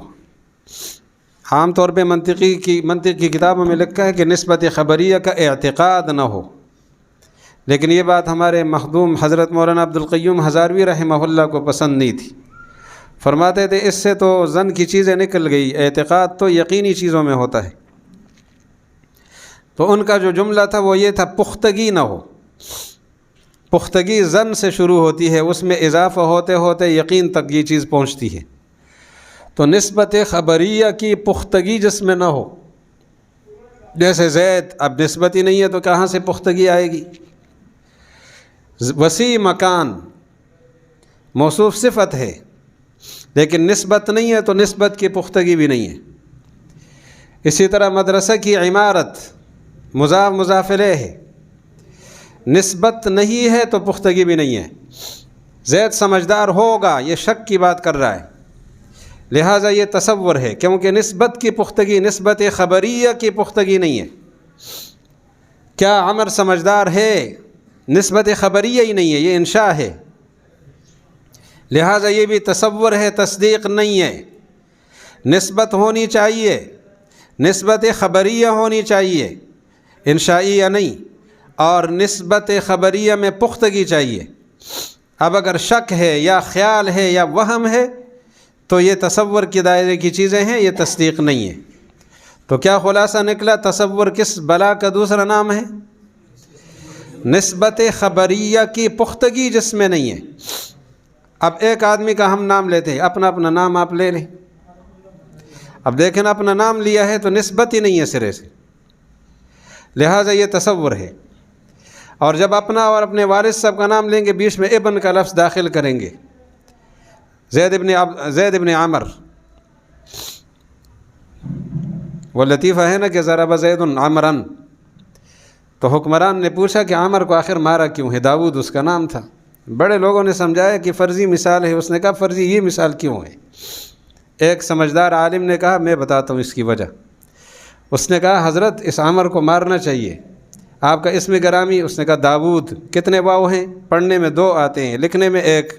عام طور پہ منطق کی کتابوں میں لکھا ہے کہ نسبت خبریہ کا اعتقاد نہ ہو، لیکن یہ بات ہمارے مخدوم حضرت مولانا عبدالقیوم ہزاروی رحمہ اللہ کو پسند نہیں تھی۔ فرماتے تھے اس سے تو ظن کی چیزیں نکل گئی، اعتقاد تو یقینی چیزوں میں ہوتا ہے۔ تو ان کا جو جملہ تھا وہ یہ تھا، پختگی نہ ہو۔ پختگی ظن سے شروع ہوتی ہے، اس میں اضافہ ہوتے ہوتے یقین تک یہ چیز پہنچتی ہے۔ تو نسبت خبریہ کی پختگی جس میں نہ ہو، جیسے زید، اب نسبت ہی نہیں ہے تو کہاں سے پختگی آئے گی؟ وسیع مکان موصوف صفت ہے لیکن نسبت نہیں ہے تو نسبت کی پختگی بھی نہیں ہے۔ اسی طرح مدرسہ کی عمارت مضاف الیہ ہے، نسبت نہیں ہے تو پختگی بھی نہیں ہے۔ زید سمجھدار ہوگا، یہ شک کی بات کر رہا ہے، لہٰذا یہ تصور ہے، کیونکہ نسبت کی پختگی نسبت خبریہ کی پختگی نہیں ہے۔ کیا عمر سمجھدار ہے؟ نسبت خبریہ ہی نہیں ہے، یہ انشاء ہے، لہٰذا یہ بھی تصور ہے، تصدیق نہیں ہے۔ نسبت ہونی چاہیے، نسبت خبریہ ہونی چاہیے، انشائیہ نہیں، اور نسبت خبریہ میں پختگی چاہیے۔ اب اگر شک ہے یا خیال ہے یا وہم ہے تو یہ تصور کے دائرے کی چیزیں ہیں، یہ تصدیق نہیں ہے۔ تو کیا خلاصہ نکلا؟ تصور کس بلا کا دوسرا نام ہے؟ نسبت خبریہ کی پختگی جس میں نہیں ہے۔ اب ایک آدمی کا ہم نام لیتے ہیں، اپنا نام آپ لے لیں، اب دیکھیں اپنا نام لیا ہے تو نسبت ہی نہیں ہے سرے سے، لہٰذا یہ تصور ہے۔ اور جب اپنا اور اپنے والد صاحب کا نام لیں گے، بیچ میں ابن کا لفظ داخل کریں گے، زید ابن عمر، وہ لطیفہ ہے نا کہ ضرب زید عمرن، تو حکمران نے پوچھا کہ عمر کو آخر مارا کیوں ہے؟ داؤد اس کا نام تھا۔ بڑے لوگوں نے سمجھایا کہ فرضی مثال ہے، اس نے کہا فرضی یہ مثال کیوں ہے؟ ایک سمجھدار عالم نے کہا میں بتاتا ہوں اس کی وجہ۔ اس نے کہا حضرت اس عامر کو مارنا چاہیے، آپ کا اسم گرامی؟ اس نے کہا داود۔ کتنے واو ہیں؟ پڑھنے میں 2 آتے ہیں، لکھنے میں 1۔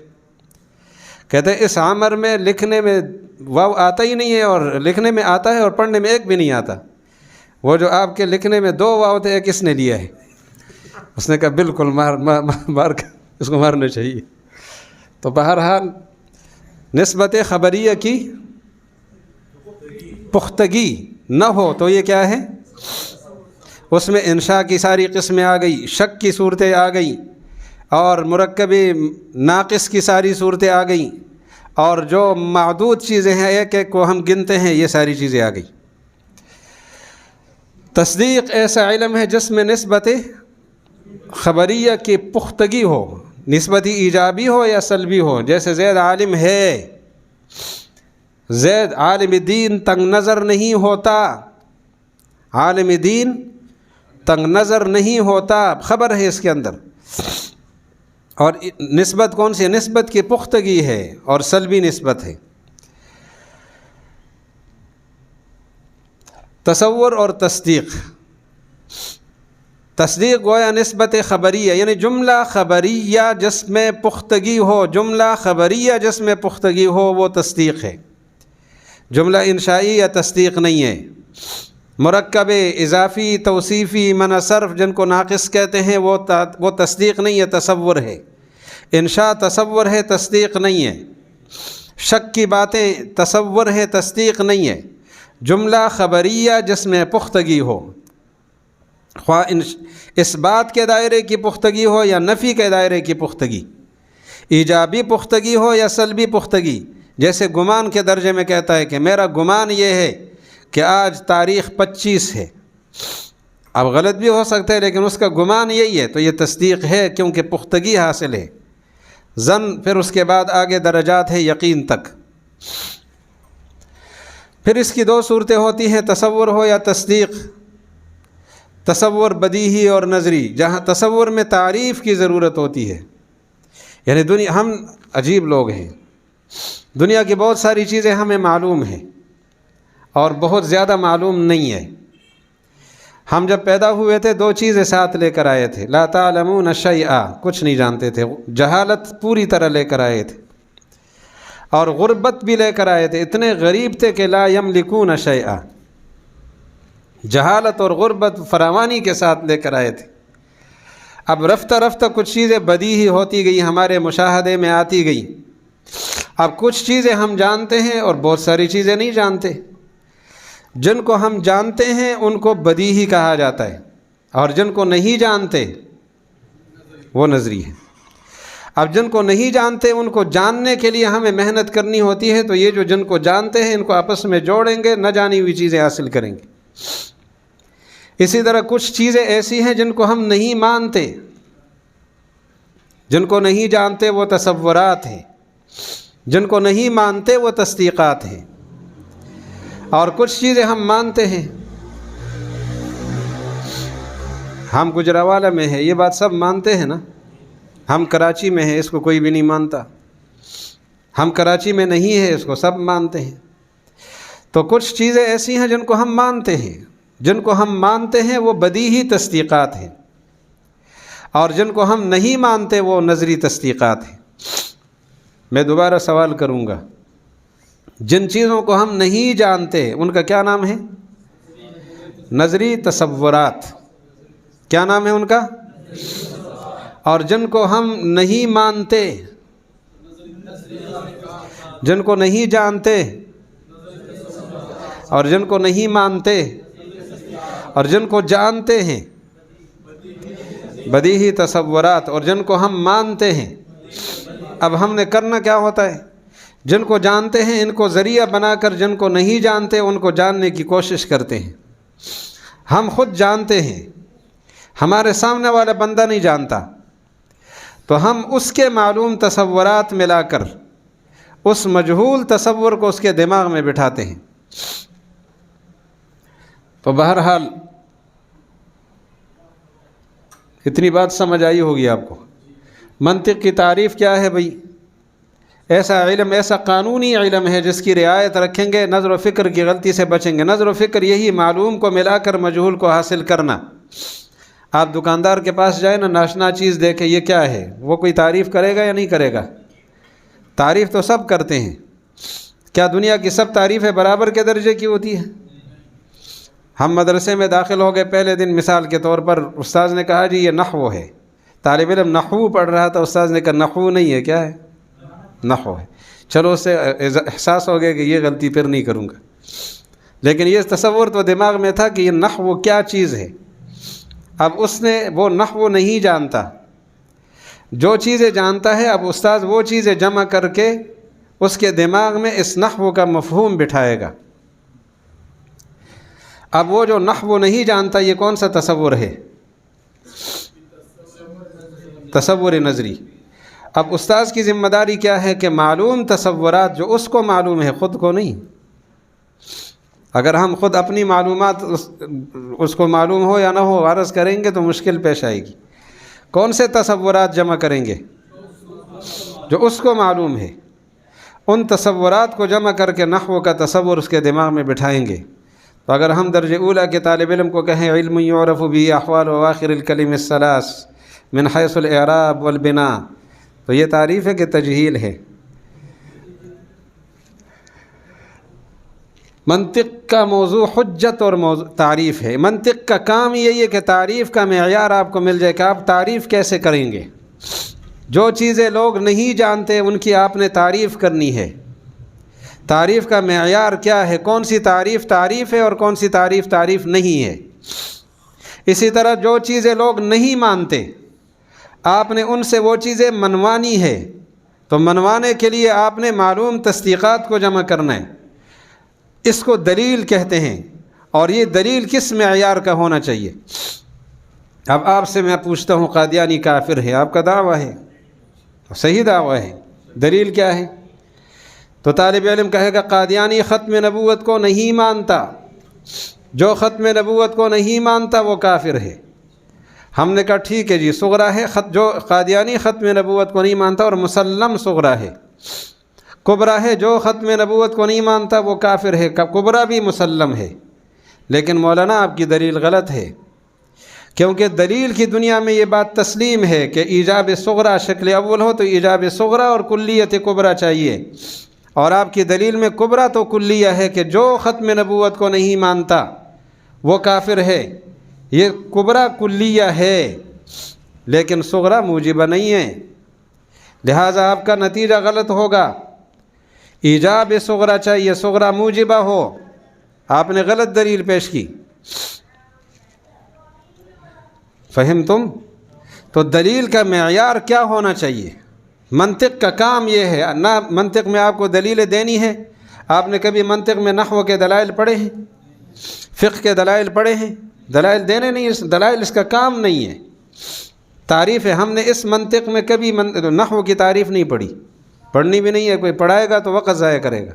کہتے ہیں اس عامر میں لکھنے میں واو آتا ہی نہیں ہے، اور لکھنے میں آتا ہے اور پڑھنے میں 1 بھی نہیں آتا۔ وہ جو آپ کے لکھنے میں 2 واو تھے، 1 اس نے لیا ہے۔ اس نے کہا بالکل مار اس کو مارنا چاہیے۔ تو بہرحال نسبت خبریہ کی پختگی نہ ہو تو یہ کیا ہے؟ اس میں انشاء کی ساری قسمیں آ گئی، شک کی صورتیں آ گئیں، اور مرکب ناقص کی ساری صورتیں آ گئیں، اور جو معدود چیزیں ہیں ایک ایک کو ہم گنتے ہیں، یہ ساری چیزیں آ گئی۔ تصدیق ایسا علم ہے جس میں نسبت خبریہ کی پختگی ہو، نسبت ایجابی ہو یا سلبی ہو۔ جیسے زید عالم ہے، زید عالم دین تنگ نظر نہیں ہوتا، عالم دین تنگ نظر نہیں ہوتا، خبر ہے اس کے اندر۔ اور نسبت کون سی؟ نسبت کی پختگی ہے اور سلبی نسبت ہے۔ تصور اور تصدیق، تصدیق گویا نسبت خبریہ، یعنی جملہ خبریہ جس میں پختگی ہو، جملہ خبریہ جس میں پختگی ہو وہ تصدیق ہے، جملہ انشائی یا تصدیق نہیں ہے۔ مرکب اضافی توصیفی منع صرف جن کو ناقص کہتے ہیں وہ تصدیق نہیں ہے، تصور ہے۔ انشاء تصور ہے، تصدیق نہیں ہے۔ شک کی باتیں تصور ہے، تصدیق نہیں ہے۔ جملہ خبریہ جس میں پختگی ہو، خواہ اس بات کے دائرے کی پختگی ہو یا نفی کے دائرے کی پختگی، ایجابی پختگی ہو یا سلبی پختگی۔ جیسے گمان کے درجے میں کہتا ہے کہ میرا گمان یہ ہے کہ آج تاریخ 25 ہے، اب غلط بھی ہو سکتا ہے لیکن اس کا گمان یہی ہے، تو یہ تصدیق ہے کیونکہ پختگی حاصل ہے۔ ظن پھر اس کے بعد آگے درجات ہے یقین تک۔ پھر اس کی 2 صورتیں ہوتی ہیں، تصور ہو یا تصدیق۔ تصور بدیہی اور نظری، جہاں تصور میں تعریف کی ضرورت ہوتی ہے، یعنی ہم عجیب لوگ ہیں، دنیا کی بہت ساری چیزیں ہمیں معلوم ہیں اور بہت زیادہ معلوم نہیں ہے۔ ہم جب پیدا ہوئے تھے 2 چیزیں ساتھ لے کر آئے تھے، لا تعلمون شیئا، کچھ نہیں جانتے تھے، جہالت پوری طرح لے کر آئے تھے، اور غربت بھی لے کر آئے تھے، اتنے غریب تھے کہ لا یملکون شیئا، جہالت اور غربت فراوانی کے ساتھ لے کر آئے تھے۔ اب رفتہ رفتہ کچھ چیزیں بدیہی ہوتی گئی، ہمارے مشاہدے میں آتی گئی۔ اب کچھ چیزیں ہم جانتے ہیں اور بہت ساری چیزیں نہیں جانتے۔ جن کو ہم جانتے ہیں ان کو بدیہی کہا جاتا ہے، اور جن کو نہیں جانتے وہ نظری ہے۔ اب جن کو نہیں جانتے ان کو جاننے کے لیے ہمیں محنت کرنی ہوتی ہے، تو یہ جو جن کو جانتے ہیں ان کو آپس میں جوڑیں گے، نہ جانی ہوئی چیزیں حاصل کریں گے۔ اسی طرح کچھ چیزیں ایسی ہیں جن کو ہم نہیں مانتے، جن کو نہیں جانتے وہ تصورات ہیں، جن کو نہیں مانتے وہ تصدیقات ہیں، اور کچھ چیزیں ہم مانتے ہیں۔ ہم گجراوالا میں ہیں، یہ بات سب مانتے ہیں نا۔ ہم کراچی میں ہیں، اس کو کوئی بھی نہیں مانتا۔ ہم کراچی میں نہیں ہیں، اس کو سب مانتے ہیں۔ تو کچھ چیزیں ایسی ہیں جن کو ہم مانتے ہیں، جن کو ہم مانتے ہیں وہ بدیہی تصدیقات ہیں، اور جن کو ہم نہیں مانتے وہ نظری تصدیقات ہیں۔ میں دوبارہ سوال کروں گا، جن چیزوں کو ہم نہیں جانتے ان کا کیا نام ہے؟ نظری تصورات۔ کیا نام ہے ان کا؟ اور جن کو ہم نہیں مانتے، جن کو نہیں جانتے اور جن کو نہیں مانتے اور جن کو جانتے ہیں بدیہی تصورات، اور جن کو ہم مانتے ہیں۔ اب ہم نے کرنا کیا ہوتا ہے؟ جن کو جانتے ہیں ان کو ذریعہ بنا کر جن کو نہیں جانتے ان کو جاننے کی کوشش کرتے ہیں۔ ہم خود جانتے ہیں، ہمارے سامنے والا بندہ نہیں جانتا، تو ہم اس کے معلوم تصورات ملا کر اس مجہول تصور کو اس کے دماغ میں بٹھاتے ہیں۔ تو بہرحال اتنی بات سمجھ آئی ہوگی آپ کو۔ منطق کی تعریف کیا ہے بھئی؟ ایسا علم ایسا قانونی علم ہے جس کی رعایت رکھیں گے، نظر و فکر کی غلطی سے بچیں گے۔ نظر و فکر یہی معلوم کو ملا کر مجہول کو حاصل کرنا۔ آپ دکاندار کے پاس جائیں نا، ناشنا چیز دیکھیں یہ کیا ہے، وہ کوئی تعریف کرے گا یا نہیں کرے گا؟ تعریف تو سب کرتے ہیں۔ کیا دنیا کی سب تعریفیں برابر کے درجے کی ہوتی ہے؟ ہم مدرسے میں داخل ہو گئے، پہلے دن مثال کے طور پر استاذ نے کہا جی یہ نحو ہے، طالب علم نحو پڑھ رہا تھا، استاذ نے کہا نحو نہیں ہے، کیا ہے؟ نحو ہے۔ چلو اس سے احساس ہو گیا کہ یہ غلطی پھر نہیں کروں گا، لیکن یہ تصور تو دماغ میں تھا کہ یہ نحو کیا چیز ہے۔ اب اس نے وہ نحو نہیں جانتا، جو چیزیں جانتا ہے اب استاذ وہ چیزیں جمع کر کے اس کے دماغ میں اس نحو کا مفہوم بٹھائے گا۔ اب وہ جو نحو نہیں جانتا یہ کون سا تصور ہے؟ تصور نظری۔ اب استاذ کی ذمہ داری کیا ہے کہ معلوم تصورات جو اس کو معلوم ہے، خود کو نہیں۔ اگر ہم خود اپنی معلومات اس کو معلوم ہو یا نہ ہو عرض کریں گے تو مشکل پیش آئے گی۔ کون سے تصورات جمع کریں گے؟ جو اس کو معلوم ہے، ان تصورات کو جمع کر کے نحو کا تصور اس کے دماغ میں بٹھائیں گے۔ تو اگر ہم درجہ اولیٰ کے طالب علم کو کہیں علم یعرف به احوال و آخر الکلم الثلاث من حیث الاعراب والبناء، تو یہ تعریف ہے کہ تجہیل ہے؟ منطق کا موضوع حجت اور تعریف ہے۔ منطق کا کام یہی ہے کہ تعریف کا معیار آپ کو مل جائے کہ آپ تعریف کیسے کریں گے۔ جو چیزیں لوگ نہیں جانتے ان کی آپ نے تعریف کرنی ہے۔ تعریف کا معیار کیا ہے؟ کون سی تعریف تعریف ہے اور کون سی تعریف تعریف نہیں ہے۔ اسی طرح جو چیزیں لوگ نہیں مانتے آپ نے ان سے وہ چیزیں منوانی ہے، تو منوانے کے لیے آپ نے معلوم تصدیقات کو جمع کرنا ہے۔ اس کو دلیل کہتے ہیں، اور یہ دلیل کس معیار کا ہونا چاہیے؟ اب آپ سے میں پوچھتا ہوں قادیانی کافر ہے، آپ کا دعویٰ ہے، صحیح دعویٰ ہے، دلیل کیا ہے؟ تو طالب علم کہے گا قادیانی ختم نبوت کو نہیں مانتا، جو ختم نبوت کو نہیں مانتا وہ کافر ہے۔ ہم نے کہا ٹھیک ہے جی، صغرا ہے، جو قادیانی ختم نبوت کو نہیں مانتا اور مسلم صغرا ہے، کبرا ہے، جو ختم نبوت کو نہیں مانتا وہ کافر ہے، کبرا بھی مسلم ہے۔ لیکن مولانا آپ کی دلیل غلط ہے، کیونکہ دلیل کی دنیا میں یہ بات تسلیم ہے کہ ایجاب صغرا شکل اول ہو تو ایجاب صغرا اور کلیت کبرا چاہیے، اور آپ کی دلیل میں کبرا تو کلیہ ہے کہ جو ختم نبوت کو نہیں مانتا وہ کافر ہے، یہ کبرا کلیہ ہے لیکن صغرا موجبہ نہیں ہے، لہٰذا آپ کا نتیجہ غلط ہوگا۔ ایجاب صغرا چاہیے، صغرا موجبہ ہو، آپ نے غلط دلیل پیش کی۔ فہم تم؟ تو دلیل کا معیار کیا ہونا چاہیے؟ منطق کا کام یہ ہے، نہ منطق میں آپ کو دلیلیں دینی ہے۔ آپ نے کبھی منطق میں نحو کے دلائل پڑھے ہیں؟ فقہ کے دلائل پڑھے ہیں؟ دلائل دینے نہیں، دلائل اس کا کام نہیں ہے، تعریف ہے۔ ہم نے اس منطق میں کبھی نحو کی تعریف نہیں پڑھی، پڑھنی بھی نہیں ہے، کوئی پڑھائے گا تو وقت ضائع کرے گا۔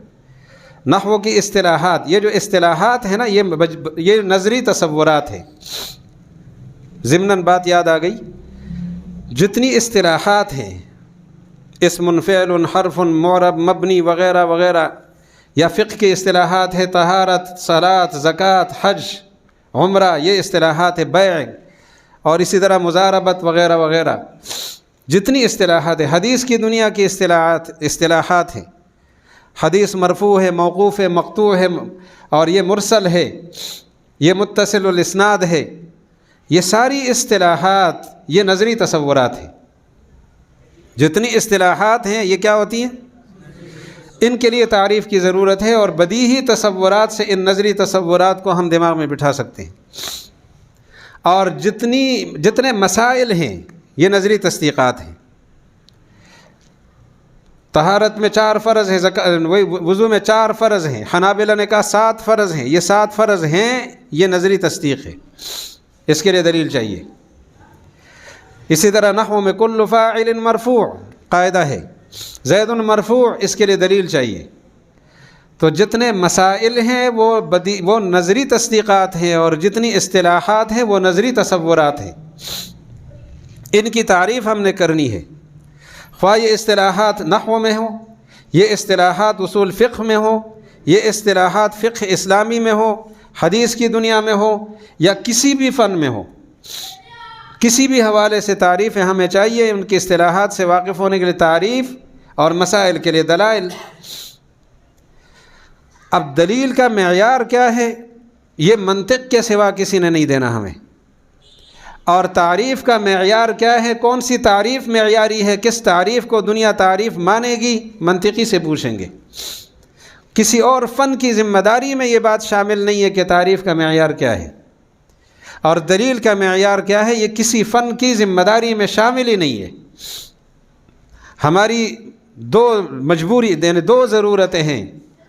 نحو کی اصطلاحات، یہ جو اصطلاحات ہیں نا، یہ نظری تصورات ہیں۔ ضمناً بات یاد آ گئی، جتنی اصطلاحات ہیں، اسم فعل حرف معرب مبنی وغیرہ وغیرہ، یا فقہ کی اصطلاحات ہے طہارت، صلاۃ، زکوٰۃ، حج، عمرہ، یہ اصطلاحات ہے، بیع، اور اسی طرح مزاربت وغیرہ وغیرہ، جتنی اصطلاحات ہیں۔ حدیث کی دنیا کی اصطلاحات ہیں، حدیث مرفوع ہے، موقوف ہے، مقطوع ہے، اور یہ مرسل ہے، یہ متصل الاسناد ہے۔ یہ ساری اصطلاحات یہ نظری تصورات ہیں۔ جتنی اصطلاحات ہیں یہ کیا ہوتی ہیں؟ ان کے لیے تعریف کی ضرورت ہے، اور بدیہی تصورات سے ان نظری تصورات کو ہم دماغ میں بٹھا سکتے ہیں۔ اور جتنے مسائل ہیں یہ نظری تصدیقات ہیں۔ طہارت میں 4 فرض ہیں، وضو میں 4 فرض ہیں، حنابلہ نے کہا 7 فرض ہیں، یہ 7 فرض ہیں، یہ نظری تصدیق ہے، اس کے لیے دلیل چاہیے۔ اسی طرح نحو میں کل فاعل مرفوع قاعدہ ہے، زید مرفوع، اس کے لیے دلیل چاہیے۔ تو جتنے مسائل ہیں وہ نظری تصدیقات ہیں، اور جتنی اصطلاحات ہیں وہ نظری تصورات ہیں۔ ان کی تعریف ہم نے کرنی ہے، خواہ یہ اصطلاحات نحو میں ہوں یہ اصطلاحات اصول فقہ میں ہو، یہ اصطلاحات فقہ اسلامی میں ہو، حدیث کی دنیا میں ہو، یا کسی بھی فن میں ہو، کسی بھی حوالے سے تعریفیں ہمیں چاہیے، ان کی اصطلاحات سے واقف ہونے کے لیے تعریف اور مسائل کے لیے دلائل۔ اب دلیل کا معیار کیا ہے، یہ منطق کے سوا کسی نے نہیں دینا ہمیں، اور تعریف کا معیار کیا ہے، کون سی تعریف معیاری ہے، کس تعریف کو دنیا تعریف مانے گی، منطقی سے پوچھیں گے۔ کسی اور فن کی ذمہ داری میں یہ بات شامل نہیں ہے کہ تعریف کا معیار کیا ہے اور دلیل کا معیار کیا ہے، یہ کسی فن کی ذمہ داری میں شامل ہی نہیں ہے۔ ہماری دو مجبوری، دو ضرورتیں ہیں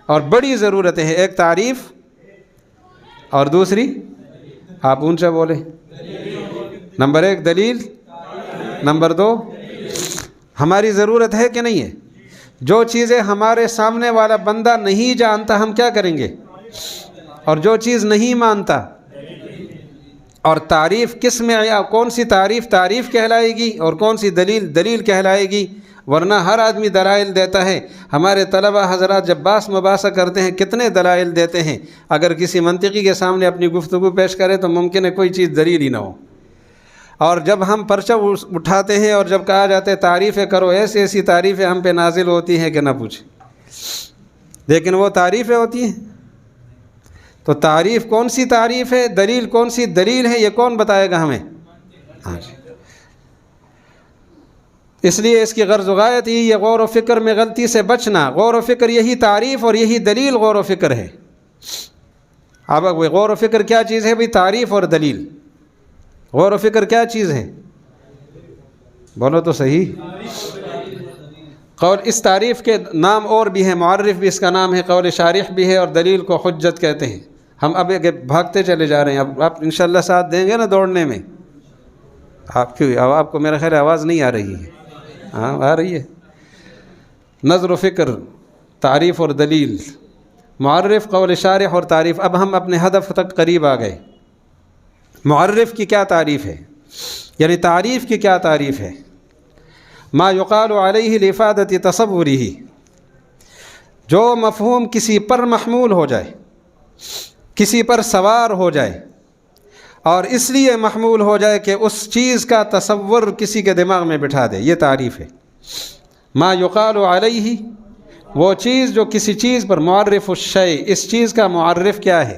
اور بڑی ضرورتیں ہیں، ایک تعریف اور دوسری، آپ اونچا بولیں، نمبر ایک دلیل، نمبر دو ہماری ضرورت ہے کہ نہیں ہے؟ جو چیزیں ہمارے سامنے والا بندہ نہیں جانتا ہم کیا کریں گے، اور جو چیز نہیں مانتا، اور تعریف کس میں آیا، کون سی تعریف کہلائے گی اور کون سی دلیل کہلائے گی، ورنہ ہر آدمی دلائل دیتا ہے۔ ہمارے طلبہ حضرات جب بحث مباحثہ کرتے ہیں کتنے دلائل دیتے ہیں، اگر کسی منطقی کے سامنے اپنی گفتگو پیش کرے تو ممکن ہے کوئی چیز دلیل ہی نہ ہو، اور جب ہم پرچہ اٹھاتے ہیں اور جب کہا جاتا ہے تعریفیں کرو، ایسی تعریفیں ہم پہ نازل ہوتی ہیں کہ نہ پوچھیں، لیکن وہ تعریفیں ہوتی ہیں۔ تو تعریف کون سی تعریف ہے، دلیل کون سی دلیل ہے، یہ کون بتائے گا ہمیں؟ ہاں جی، اس لیے اس کی غرض و غایت یہ غور و فکر میں غلطی سے بچنا۔ غور و فکر یہی تعریف اور یہی دلیل غور و فکر ہے۔ اب غور و فکر کیا چیز ہے بھی؟ تعریف اور دلیل۔ غور و فکر کیا چیز ہے؟ بولو تو صحیح۔ قول، اس تعریف کے نام اور بھی ہیں، معرف بھی اس کا نام ہے، قول شارح بھی ہے، اور دلیل کو حجت کہتے ہیں۔ ہم اب بھاگتے چلے جا رہے ہیں، اب آپ انشاءاللہ ساتھ دیں گے نا دوڑنے میں؟ آپ کو میرا خیال آواز نہیں آ رہی ہے؟ ہاں آ رہی ہے۔ نظر و فکر، تعریف اور دلیل، معرف، قول شارح اور تعریف۔ اب ہم اپنے ہدف تک قریب آ گئے۔ معرف کی کیا تعریف ہے، یعنی تعریف کی کیا تعریف ہے؟ ما یقال علیہ لافادۃ تصورہ، جو مفہوم کسی پر محمول ہو جائے، کسی پر سوار ہو جائے، اور اس لیے محمول ہو جائے کہ اس چیز کا تصور کسی کے دماغ میں بٹھا دے، یہ تعریف ہے۔ ما یقال علیہ، وہ چیز جو کسی چیز پر، معرف الشیء، اس چیز کا معرف کیا ہے؟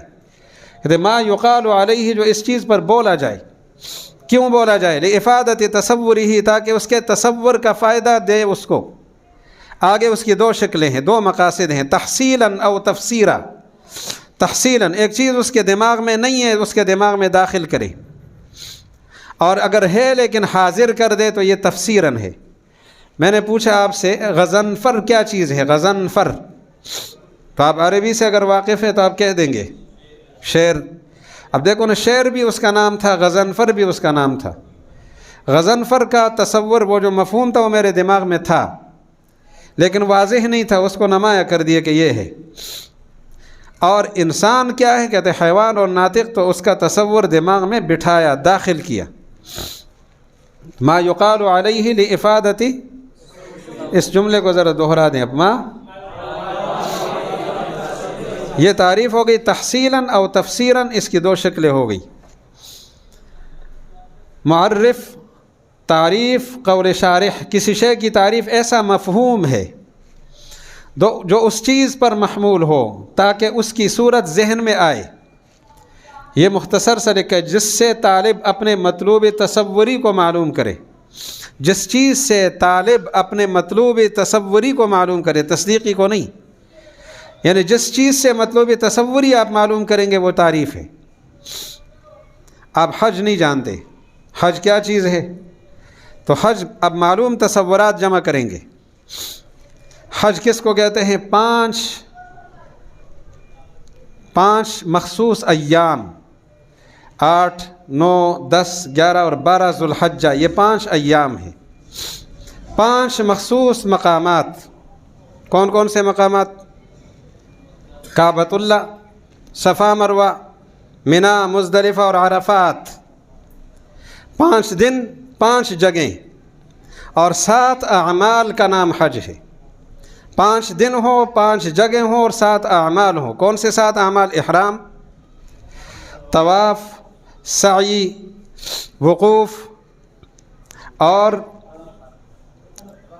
کہتے ما یقال علیہ، جو اس چیز پر بولا جائے۔ کیوں بولا جائے؟ لافادۃ تصورہ، تاکہ اس کے تصور کا فائدہ دے اس کو۔ آگے اس کی دو شکلیں ہیں، دو مقاصد ہیں، تحصیلاً او تفسیرا۔ تحصیلاً، ایک چیز اس کے دماغ میں نہیں ہے، اس کے دماغ میں داخل کرے، اور اگر ہے لیکن حاضر کر دے تو یہ تفسیراً ہے۔ میں نے پوچھا آپ سے غضنفر کیا چیز ہے؟ غضنفر، تو آپ عربی سے اگر واقف ہیں تو آپ کہہ دیں گے شعر۔ اب دیکھو نا، شعر بھی اس کا نام تھا، غضنفر بھی اس کا نام تھا۔ غضنفر کا تصور، وہ جو مفہوم تھا وہ میرے دماغ میں تھا لیکن واضح نہیں تھا، اس کو نمایاں کر دیا کہ یہ ہے۔ اور انسان کیا ہے؟ کہتے حیوان اور ناطق، تو اس کا تصور دماغ میں بٹھایا، داخل کیا۔ ما یقال علیہ لافادۃ، اس جملے کو ذرا دوہرا دیں اب۔ ما، یہ تعریف ہو گئی تحصیلاً او تفسیراً، اس کی دو شکلیں ہو گئی، معرف، تعریف، قول شارح۔ کسی شے کی تعریف ایسا مفہوم ہے جو اس چیز پر محمول ہو تاکہ اس کی صورت ذہن میں آئے۔ یہ مختصر سا لکھا ہے، جس سے طالب اپنے مطلوب تصوری کو معلوم کرے، جس چیز سے طالب اپنے مطلوب تصوری کو معلوم کرے، تصدیقی کو نہیں، یعنی جس چیز سے مطلوب تصوری آپ معلوم کریں گے وہ تعریف ہے۔ آپ حج نہیں جانتے، حج کیا چیز ہے؟ تو حج، اب معلوم تصورات جمع کریں گے۔ حج کس کو کہتے ہیں؟ پانچ مخصوص ایام، 8، 9، 10، 11 اور 12 ذوالحجہ، یہ 5 ایام ہیں۔ 5 مخصوص مقامات۔ کون کون سے مقامات؟ کعبۃ اللہ، صفا مروہ، منا، مزدلفہ اور عرفات۔ 5 دن، 5 جگہیں، اور 7 اعمال کا نام حج ہے۔ 5 دن ہو، 5 جگہ ہوں اور 7 اعمال ہوں۔ کون سے 7 اعمال؟ احرام، طواف، سعی، وقوف، اور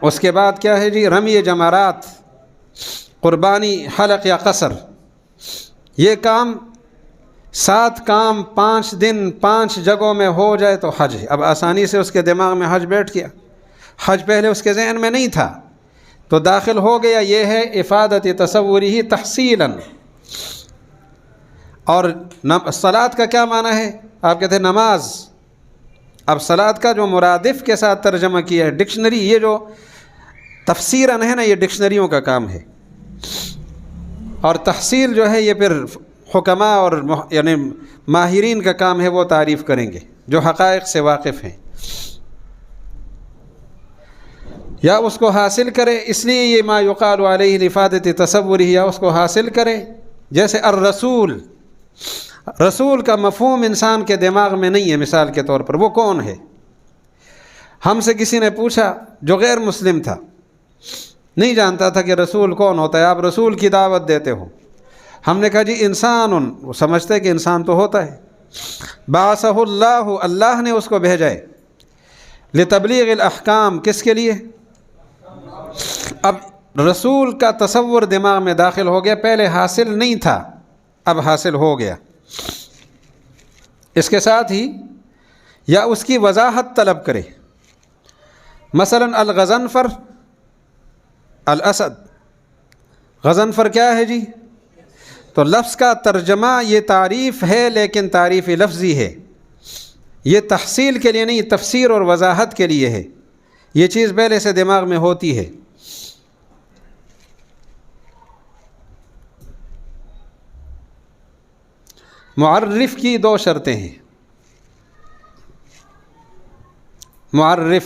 اس کے بعد کیا ہے جی؟ رمی جمرات، قربانی، حلق یا قصر۔ یہ کام 7 کام 5 دن 5 جگہوں میں ہو جائے تو حج ہے۔ اب آسانی سے اس کے دماغ میں حج بیٹھ گیا، حج پہلے اس کے ذہن میں نہیں تھا تو داخل ہو گیا۔ یہ ہے افادت تصوری تحصیلاً۔ اور صلاۃ کا کیا معنی ہے؟ آپ کہتے ہیں نماز۔ اب صلاۃ کا جو مرادف کے ساتھ ترجمہ کیا ہے ڈکشنری، یہ جو تفسیراً ہے نا، یہ ڈکشنریوں کا کام ہے، اور تحصیل جو ہے یہ پھر حکماء اور یعنی ماہرین کا کام ہے، وہ تعریف کریں گے جو حقائق سے واقف ہیں، یا اس کو حاصل کرے۔ اس لیے یہ ما یقال علیہ لافادۃ تصوری، یا اس کو حاصل کرے۔ جیسے الرسول، رسول کا مفہوم انسان کے دماغ میں نہیں ہے۔ مثال کے طور پر وہ کون ہے؟ ہم سے کسی نے پوچھا جو غیر مسلم تھا، نہیں جانتا تھا کہ رسول کون ہوتا ہے، آپ رسول کی دعوت دیتے ہو۔ ہم نے کہا جی انسان، وہ سمجھتے کہ انسان تو ہوتا ہے۔ بعثہ اللہ، اللہ نے اس کو بھیجا ہے لتبلیغ الاحکام، کس کے لیے؟ اب رسول کا تصور دماغ میں داخل ہو گیا، پہلے حاصل نہیں تھا، اب حاصل ہو گیا۔ اس کے ساتھ ہی یا اس کی وضاحت طلب کرے، مثلا الغضنفر، الاسد۔ غضنفر کیا ہے جی؟ تو لفظ کا ترجمہ یہ تعریف ہے، لیکن تعریف لفظی ہے، یہ تحصیل کے لیے نہیں، تفسیر اور وضاحت کے لیے ہے۔ یہ چیز پہلے سے دماغ میں ہوتی ہے۔ معرف کی 2 شرطیں ہیں۔ معرف،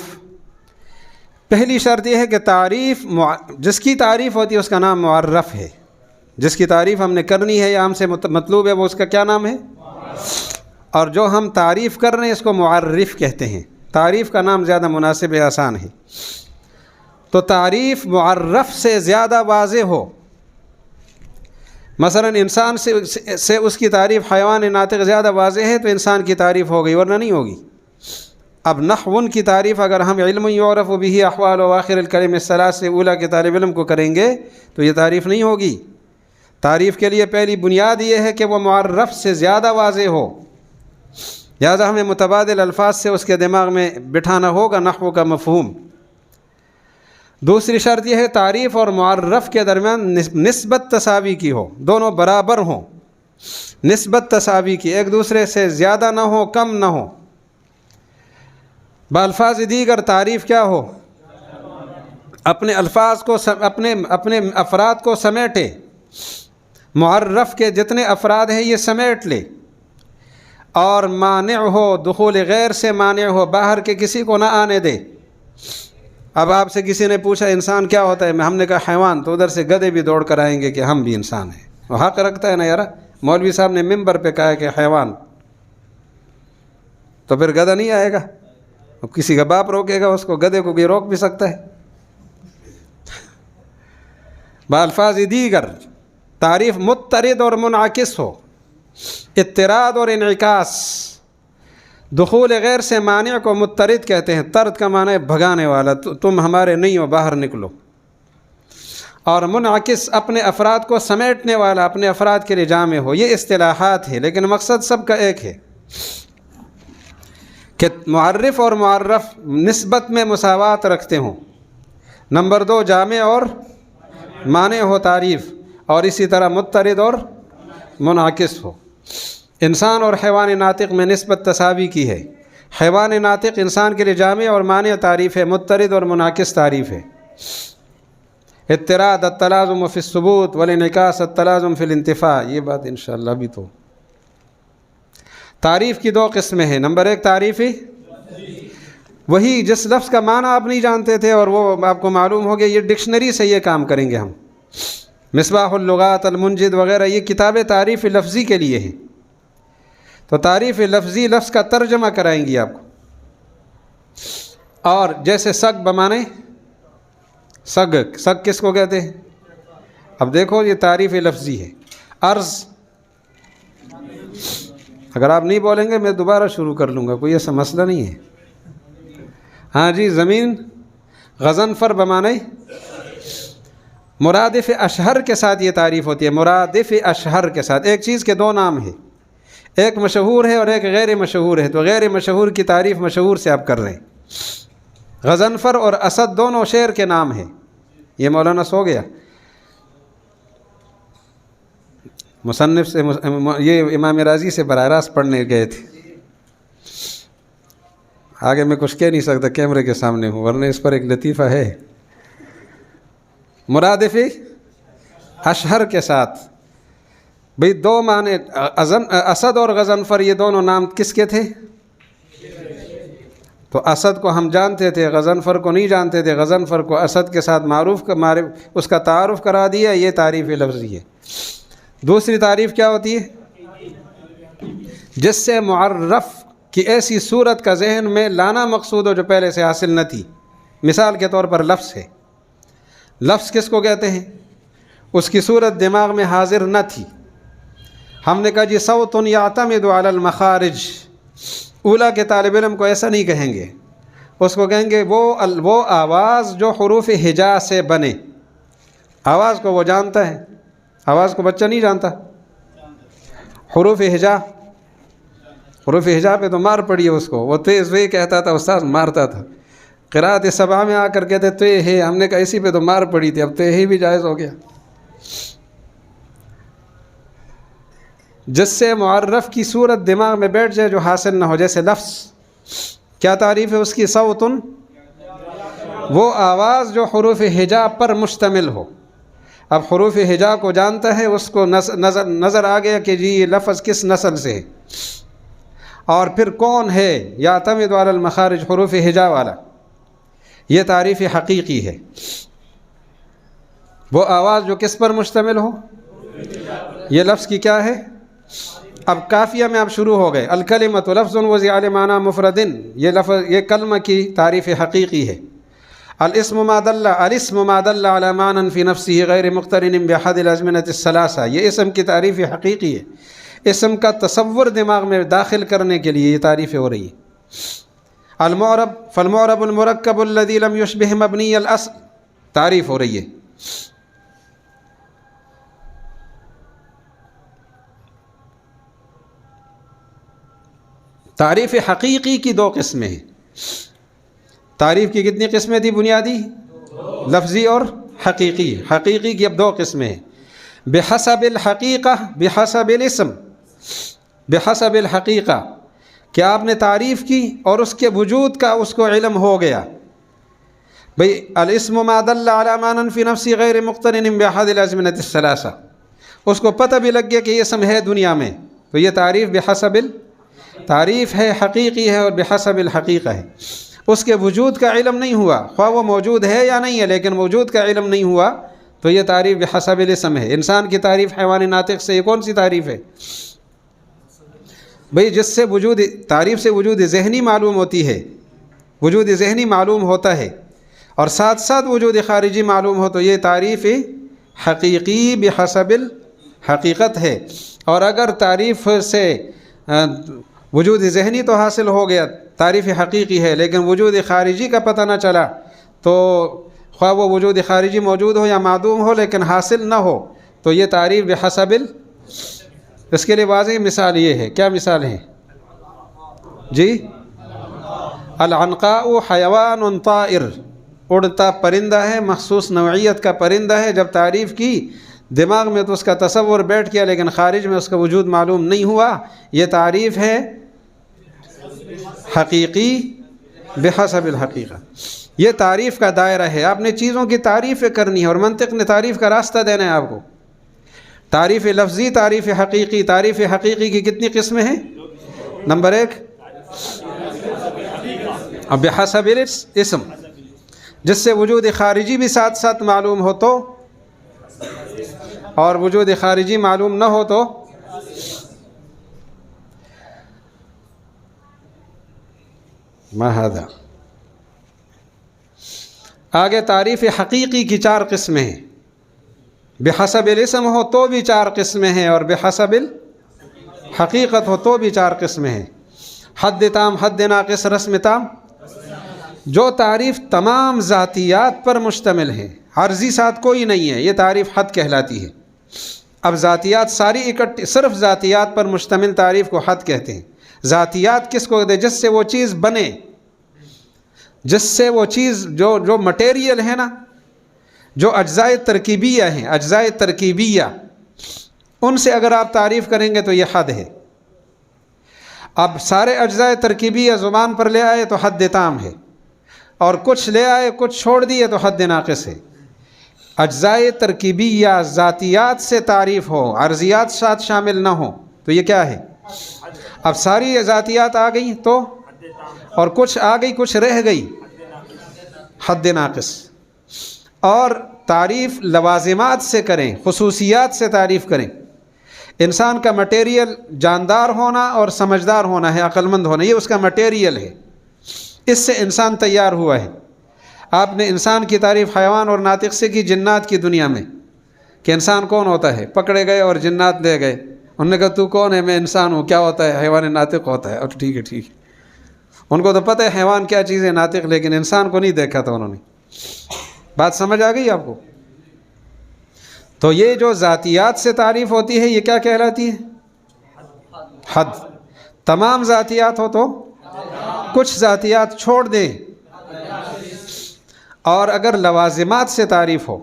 پہلی شرط یہ ہے کہ تعریف، جس کی تعریف ہوتی ہے اس کا نام معرف ہے۔ جس کی تعریف ہم نے کرنی ہے یا ہم سے مطلوب ہے، وہ اس کا کیا نام ہے؟ اور جو ہم تعریف کر رہے ہیں اس کو معرف کہتے ہیں۔ تعریف کا نام زیادہ مناسب ہے، آسان ہے۔ تو تعریف معرف سے زیادہ واضح ہو، مثلا انسان سے اس کی تعریف حیوان ناطق زیادہ واضح ہے تو انسان کی تعریف ہو گئی، ورنہ نہیں ہوگی۔ اب نحو کی تعریف اگر ہم علم یعرف به احوال و آخر الکلم الثلاث سے اولیٰ کے طالب علم کو کریں گے تو یہ تعریف نہیں ہوگی۔ تعریف کے لیے پہلی بنیاد یہ ہے کہ وہ معرف سے زیادہ واضح ہو، لہٰذا ہمیں متبادل الفاظ سے اس کے دماغ میں بٹھانا ہوگا نحو کا مفہوم۔ دوسری شرط یہ ہے تعریف اور معرف کے درمیان نسبت تساوی کی ہو، دونوں برابر ہوں، نسبت تساوی کی، ایک دوسرے سے زیادہ نہ ہو کم نہ ہو۔ بالفاظ دیگر تعریف کیا ہو؟ اپنے الفاظ کو اپنے افراد کو سمیٹے، معرف کے جتنے افراد ہیں یہ سمیٹ لے، اور مانع ہو، دخول غیر سے مانع ہو، باہر کے کسی کو نہ آنے دے۔ اب آپ سے کسی نے پوچھا انسان کیا ہوتا ہے، ہم نے کہا حیوان، تو ادھر سے گدھے بھی دوڑ کر آئیں گے کہ ہم بھی انسان ہیں۔ وہ حق رکھتا ہے نا یار، مولوی صاحب نے ممبر پہ کہا کہ حیوان، تو پھر گدھا نہیں آئے گا؟ اب کسی کا باپ روکے گا اس کو، گدھے کو بھی روک بھی سکتا ہے۔ بالفاظ دیگر تعریف مترد اور منعکس ہو، اضطراد اور انعکاس۔ دخول غیر سے مانع کو مترد کہتے ہیں، طرد کا معنی ہے بھگانے والا، تم ہمارے نہیں ہو، باہر نکلو۔ اور منعکس اپنے افراد کو سمیٹنے والا، اپنے افراد کے لیے جامع ہو۔ یہ اصطلاحات ہے لیکن مقصد سب کا ایک ہے کہ معرف اور معرف نسبت میں مساوات رکھتے ہوں۔ نمبر 2 جامع اور مانع ہو تعریف، اور اسی طرح مترد اور منعکس ہو۔ انسان اور حیوان ناطق میں نسبت تساوی کی ہے۔ حیوان ناطق انسان کے لیے جامع اور مانع تعریف ہے، مترد اور منعکس تعریف ہے۔ اضطراد التلازم فی الثبوت والانعکاس التلازم فی الانتفاع، یہ بات انشاءاللہ بھی تو۔ تعریف کی 2 قسمیں ہیں۔ نمبر 1 تعریفی، وہی جس لفظ کا معنی آپ نہیں جانتے تھے اور وہ آپ کو معلوم ہو گیا، یہ ڈکشنری سے یہ کام کریں گے ہم۔ مصباح اللغات، المنجد وغیرہ یہ کتابیں تعریف لفظی کے لیے ہیں، تو تعریف لفظی لفظ کا ترجمہ کرائیں گی آپ کو۔ اور جیسے سگ بمانے سگ کس کو کہتے ہیں؟ اب دیکھو یہ تعریف لفظی ہے. عرض اگر آپ نہیں بولیں گے میں دوبارہ شروع کر لوں گا، کوئی ایسا مسئلہ نہیں ہے. ہاں جی. زمین غضنفر بمعنی مرادف اشہر کے ساتھ یہ تعریف ہوتی ہے. مرادف اشہر کے ساتھ. ایک چیز کے دو نام ہیں، ایک مشہور ہے اور ایک غیر مشہور ہے، تو غیر مشہور کی تعریف مشہور سے آپ کر رہے ہیں. غضنفر اور اسد دونوں شعر کے نام ہیں. یہ مولانا سو گیا. مصنف سے یہ امام راضی سے براہ راست پڑھنے گئے تھے. آگے میں کچھ کہہ نہیں سکتا، کیمرے کے سامنے ہوں، ورنہ اس پر ایک لطیفہ ہے. مرادف اشہر کے ساتھ بھئی دو معنی. اسد اور غضنفر یہ دونوں نام کس کے تھے؟ تو اسد کو ہم جانتے تھے، غضنفر کو نہیں جانتے تھے. غضنفر کو اسد کے ساتھ اس کا تعارف کرا دیا. یہ تعریف لفظی ہے. دوسری تعریف کیا ہوتی ہے؟ جس سے معرف کی ایسی صورت کا ذہن میں لانا مقصود ہو جو پہلے سے حاصل نہ تھی. مثال کے طور پر لفظ ہے. لفظ کس کو کہتے ہیں؟ اس کی صورت دماغ میں حاضر نہ تھی. ہم نے کہا جی صوت یعتمد علی المخارج. اولیٰ کے طالب علم کو ایسا نہیں کہیں گے، اس کو کہیں گے وہ آواز جو حروف ہجا سے بنے. آواز کو وہ جانتا ہے، آواز کو بچہ نہیں جانتا. حروف ہجا پہ تو مار پڑی ہے اس کو. وہ تیز وہی کہتا تھا، استاد مارتا تھا. قرأت سبع میں آ کر کہتے تے ہے، ہم نے کہا اسی پہ تو مار پڑی تھی، اب تے ہی بھی جائز ہو گیا. جس سے معرف کی صورت دماغ میں بیٹھ جائے جو حاصل نہ ہو. جیسے لفظ کیا تعریف ہے اس کی؟ صوتن، وہ آواز جو حروف ہجا پر مشتمل ہو. اب حروف ہجا کو جانتا ہے، اس کو نظر آ گیا کہ جی یہ لفظ کس نسل سے ہے اور پھر کون ہے. یعتمد علی المخارج، حروف ہجا والا. یہ تعریف حقیقی ہے. وہ آواز جو کس پر مشتمل ہو. یہ لفظ کی کیا ہے؟ اب قافیہ میں آپ شروع ہو گئے. الکلمۃ لفظ وضع لمعنی مفرد، یہ کلمہ کی تعریف حقیقی ہے. الاسم ما دل علی معنی فی نفسہ غیر مقترن بأحد الازمنة الثلاثہ، یہ اسم کی تعریف حقیقی ہے. اسم کا تصور دماغ میں داخل کرنے کے لیے یہ تعریف ہو رہی ہے. المعرب فالمعرب المرکب الذی لم یشبہ مبنی الاصل، تعریف ہو رہی ہے. تعریف حقیقی کی دو قسمیں ہیں. تعریف کی کتنی قسمیں تھی بنیادی؟ لفظی اور حقیقی. حقیقی کی اب دو قسمیں ہیں. بحسب الحقیقہ، بحسب الاسم. بحسب الحقیقہ کہ آپ نے تعریف کی اور اس کے وجود کا اس کو علم ہو گیا. بھئی الاسم ما دل علی معنی فی نفسی غیر مقترن بأحد الازمنة الثلاثہ، اس کو پتہ بھی لگ گیا کہ یہ اسم ہے دنیا میں، تو یہ تعریف بحسب تعریف ہے، حقیقی ہے اور بحسب الحقیقہ ہے. اس کے وجود کا علم نہیں ہوا، خواہ وہ موجود ہے یا نہیں ہے، لیکن وجود کا علم نہیں ہوا تو یہ تعریف بحسب الاسم ہے. انسان کی تعریف حیوان ناطق سے یہ کون سی تعریف ہے؟ بھئی جس سے وجود، تعریف سے وجود ذہنی معلوم ہوتی ہے، وجود ذہنی معلوم ہوتا ہے اور ساتھ ساتھ وجود خارجی معلوم ہو تو یہ تعریف حقیقی بحسب الحقیقت ہے. اور اگر تعریف سے وجود ذہنی تو حاصل ہو گیا، تعریف حقیقی ہے، لیکن وجود خارجی کا پتہ نہ چلا تو خواہ وہ وجود خارجی موجود ہو یا معدوم ہو لیکن حاصل نہ ہو تو یہ تعریف بحسب اس کے لیے واضح مثال یہ ہے. کیا مثال ہے جی؟ العنقاء حیوان طائر، اڑتا پرندہ ہے، مخصوص نوعیت کا پرندہ ہے. جب تعریف کی دماغ میں تو اس کا تصور بیٹھ گیا لیکن خارج میں اس کا وجود معلوم نہیں ہوا. یہ تعریف ہے حقیقی بحسب الحقیقہ. یہ تعریف کا دائرہ ہے. آپ نے چیزوں کی تعریف کرنی ہے اور منطق نے تعریف کا راستہ دینا ہے آپ کو. تعریف لفظی، تعریف حقیقی. تعریف حقیقی کی کتنی قسمیں ہیں؟ نمبر 1 بحسب الاسم، جس سے وجود خارجی بھی ساتھ ساتھ معلوم ہو تو، اور وجود خارجی معلوم نہ ہو تو. ما هذا آگے تعریف حقیقی کی 4 قسمیں ہیں، بحسب الاسم ہو تو بھی 4 قسمیں ہیں، اور بحسب الحقیقت ہو تو بھی 4 قسمیں ہیں۔ حد تام، حد ناقص، رسم تام۔ جو تعریف تمام ذاتیات پر مشتمل ہے، عرضی ساتھ کوئی نہیں ہے، یہ تعریف حد کہلاتی ہے۔ اب ذاتیات ساری اکٹھی، صرف ذاتیات پر مشتمل تعریف کو حد کہتے ہیں۔ ذاتیات کس کو کہتے ہیں؟ جس سے وہ چیز بنے، جس سے وہ چیز جو مٹیریل ہے نا، جو اجزاء ترکیبیہ ہیں، اجزاء ترکیبیہ، ان سے اگر آپ تعریف کریں گے تو یہ حد ہے۔ اب سارے اجزاء ترکیبیہ زبان پر لے آئے تو حد تام ہے، اور کچھ لے آئے کچھ چھوڑ دیے تو حد ناقص ہے۔ اجزاء ترکیبیہ ذاتیات سے تعریف ہو، عرضیات ساتھ شامل نہ ہو تو یہ کیا ہے؟ اب ساری ذاتیات آ گئی تو، اور کچھ آ گئی کچھ رہ گئی، حد ناقص۔ اور تعریف لوازمات سے کریں، خصوصیات سے تعریف کریں۔ انسان کا مٹیریل جاندار ہونا اور سمجھدار ہونا ہے، عقل مند ہونا، یہ اس کا مٹیریل ہے، اس سے انسان تیار ہوا ہے۔ آپ نے انسان کی تعریف حیوان اور ناطق سے کی جنات کی دنیا میں، کہ انسان کون ہوتا ہے؟ پکڑے گئے اور جنات لے گئے، انہوں نے کہا تو کون ہے؟ میں انسان ہوں۔ کیا ہوتا ہے؟ حیوان ناطق ہوتا ہے۔ اور ٹھیک ہے ٹھیک ہے، ان کو تو پتہ ہے حیوان کیا چیز ہے، ناطق، لیکن انسان کو نہیں دیکھا تھا انہوں نے۔ بات سمجھ آ گئی آپ کو؟ تو یہ جو ذاتیات سے تعریف ہوتی ہے یہ کیا کہلاتی ہے؟ حد۔ تمام ذاتیات ہو تو کچھ ذاتیات چھوڑ دیں، اور اگر لوازمات سے تعریف ہو،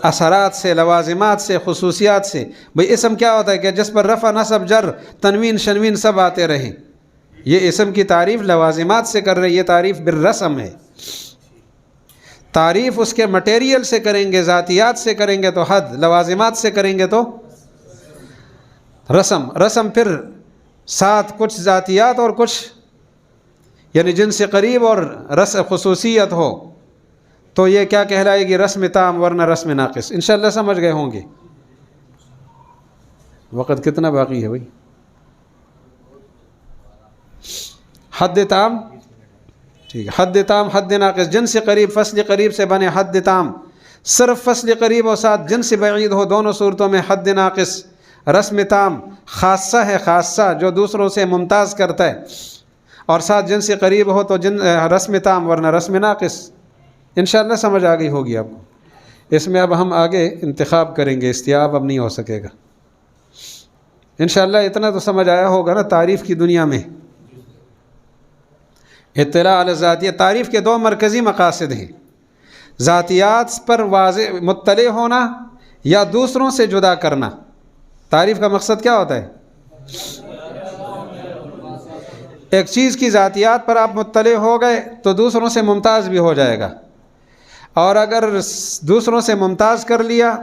اثرات سے، لوازمات سے، خصوصیات سے، بھئی اسم کیا ہوتا ہے کہ جس پر رفع، نصب، جر، تنوین، شنوین سب آتے رہیں، یہ اسم کی تعریف لوازمات سے کر رہے، یہ تعریف بالرسم ہے۔ تعریف اس کے مٹیریل سے کریں گے، ذاتیات سے کریں گے تو حد، لوازمات سے کریں گے تو رسم۔ رسم پھر ساتھ کچھ ذاتیات اور کچھ، یعنی جن سے قریب اور خصوصیت ہو تو یہ کیا کہلائے گی؟ رسم تام، ورنہ رسم ناقص۔ انشاءاللہ سمجھ گئے ہوں گے۔ وقت کتنا باقی ہے بھائی؟ حد تام، ٹھیک ہے۔ حد تام، حد ناقص، جن سے قریب، فصل قریب سے بنے حد تام، صرف فصل قریب اور ساتھ جن سے بعید ہو، دونوں صورتوں میں حد ناقص۔ رسم تام خاصہ ہے، خاصہ جو دوسروں سے ممتاز کرتا ہے، اور ساتھ جن سے قریب ہو تو رسم تام، ورنہ رسم ناقص۔ انشاءاللہ سمجھ آ گئی ہوگی آپ کو۔ اس میں اب ہم آگے انتخاب کریں گے، استیاب اب نہیں ہو سکے گا انشاءاللہ۔ اتنا تو سمجھ آیا ہوگا نا تعریف کی دنیا میں۔ اطلاع علی ذاتیہ، تعریف کے 2 مرکزی مقاصد ہیں، ذاتیات پر واضح مطلع ہونا یا دوسروں سے جدا کرنا۔ تعریف کا مقصد کیا ہوتا ہے؟ ایک چیز کی ذاتیات پر آپ مطلع ہو گئے تو دوسروں سے ممتاز بھی ہو جائے گا، اور اگر دوسروں سے ممتاز کر لیا،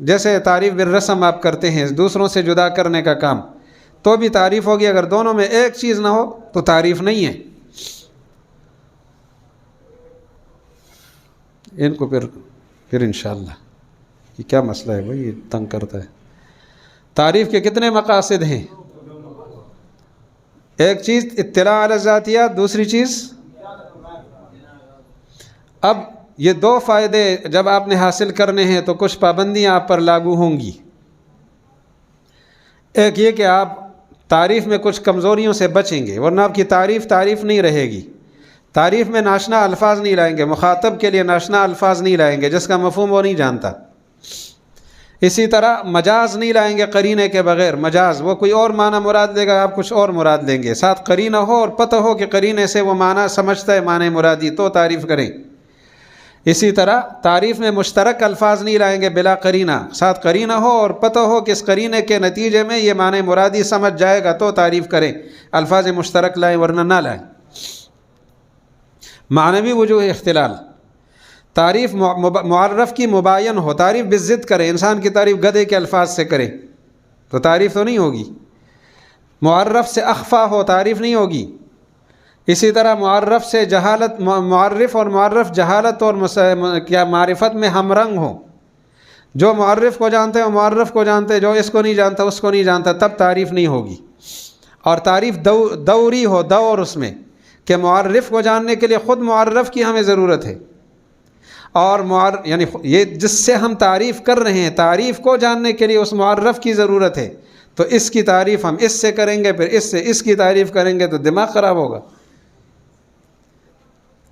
جیسے تعریف بالرسم آپ کرتے ہیں دوسروں سے جدا کرنے کا کام، تو بھی تعریف ہوگی۔ اگر دونوں میں ایک چیز نہ ہو تو تعریف نہیں ہے۔ ان کو پھر انشاءاللہ، یہ کیا مسئلہ ہے بھائی، یہ تنگ کرتا ہے۔ تعریف کے کتنے مقاصد ہیں؟ ایک چیز اطلاع علی ذاتیات، دوسری چیز، اب یہ 2 فائدے جب آپ نے حاصل کرنے ہیں تو کچھ پابندیاں آپ پر لاگو ہوں گی۔ ایک یہ کہ آپ تعریف میں کچھ کمزوریوں سے بچیں گے، ورنہ آپ کی تعریف نہیں رہے گی۔ تعریف میں ناشنا الفاظ نہیں لائیں گے، مخاطب کے لیے ناشنا الفاظ نہیں لائیں گے جس کا مفہوم وہ نہیں جانتا۔ اسی طرح مجاز نہیں لائیں گے قرینے کے بغیر، مجاز وہ کوئی اور معنی مراد لے گا، آپ کچھ اور مراد لیں گے، ساتھ قرینہ ہو اور پتہ ہو کہ قرینے سے وہ معنی سمجھتا ہے، معنی مرادی، تو تعریف کریں۔ اسی طرح تعریف میں مشترک الفاظ نہیں لائیں گے بلا قرینہ، ساتھ قرینہ ہو اور پتہ ہو کہ اس قرینے کے نتیجے میں یہ معنی مرادی سمجھ جائے گا تو تعریف کریں۔ الفاظ مشترک لائیں ورنہ نہ لائیں۔ معنوی وجوہ اختلال، تعریف معرف کی مباین ہو، تعریف بالضد کرے، انسان کی تعریف گدھے کے الفاظ سے کرے تو تعریف تو نہیں ہوگی۔ معرف سے اخفا ہو، تعریف نہیں ہوگی۔ اسی طرح معرف سے جہالت، معرف اور معرف جہالت اور کیا معرفت میں ہم رنگ ہو، جو معرف کو جانتے ہیں معرف کو جانتے، جو اس کو نہیں جانتا اس کو نہیں جانتا، تب تعریف نہیں ہوگی۔ اور تعریف دوری ہو، دور اس میں کہ معرف کو جاننے کے لیے خود معرف کی ہمیں ضرورت ہے، اور یعنی یہ جس سے ہم تعریف کر رہے ہیں، تعریف کو جاننے کے لیے اس معرف کی ضرورت ہے، تو اس کی تعریف ہم اس سے کریں گے، پھر اس سے اس کی تعریف کریں گے تو دماغ خراب ہوگا۔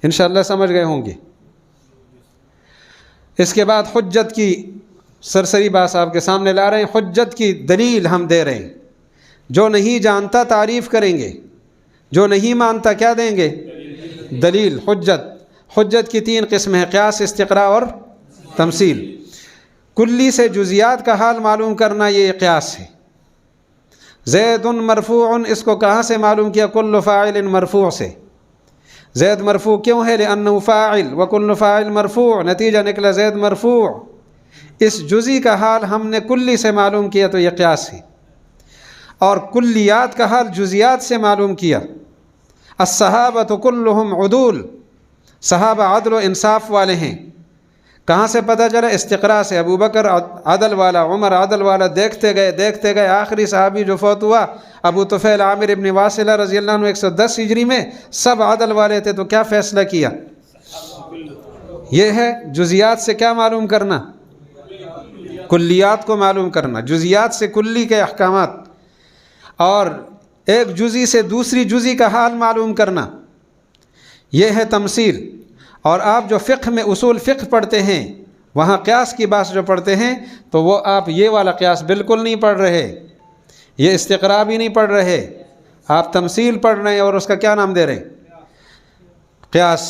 انشاءاللہ سمجھ گئے ہوں گے۔ اس کے بعد حجت کی سرسری بات آپ کے سامنے لا رہے ہیں، حجت کی دلیل ہم دے رہے ہیں۔ جو نہیں جانتا تعریف کریں گے، جو نہیں مانتا کیا دیں گے؟ دلیل، حجت۔ حجت کی 3 قسمیں ہیں، قیاس، استقراء اور تمثیل۔ کلی سے جزیات کا حال معلوم کرنا یہ قیاس ہے۔ زید مرفوع، اس کو کہاں سے معلوم کیا؟ کل فاعل مرفوع سے۔ زید مرفوع کیوں ہے؟ لأنه فاعل وکل فاعل مرفوع، نتیجہ نکلا زید مرفوع۔ اس جزی کا حال ہم نے کلی سے معلوم کیا تو یہ قیاس ہے۔ اور کلیات کا حال جزیات سے معلوم کیا۔ الصحابۃ کلہم عدول، صحابہ عدل و انصاف والے ہیں۔ کہاں سے پتہ چلا؟ استقراء سے۔ ابو بکر عدل والا، عمر عدل والا، دیکھتے گئے آخری صحابی جو فوت ہوا ابو طفیل عامر ابن واصلہ رضی اللہ عنہ 110 ہجری میں، سب عدل والے تھے، تو کیا فیصلہ کیا؟ یہ ہے جزیات سے کیا معلوم کرنا؟ کلیات کو معلوم کرنا، جزیات سے کلی کے احکامات، اور ایک جزی سے دوسری جزی کا حال معلوم کرنا، یہ ہے تمثیل۔ اور آپ جو فقہ میں اصول فقہ پڑھتے ہیں، وہاں قیاس کی بات جو پڑھتے ہیں تو وہ آپ یہ والا قیاس بالکل نہیں پڑھ رہے، یہ استقراء بھی نہیں پڑھ رہے، آپ تمثیل پڑھ رہے ہیں، اور اس کا کیا نام دے رہے ہیں؟ قیاس۔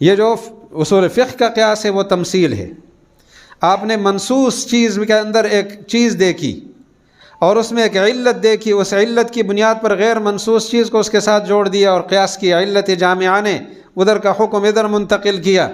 یہ جو اصول فقہ کا قیاس ہے وہ تمثیل ہے۔ آپ نے منصوص چیز کے اندر ایک چیز دیکھی اور اس میں ایک علت دیکھی، اس علت کی بنیاد پر غیر منصوص چیز کو اس کے ساتھ جوڑ دیا اور قیاس کی، علت جامعہ نے ادھر کا حکم ادھر منتقل کیا،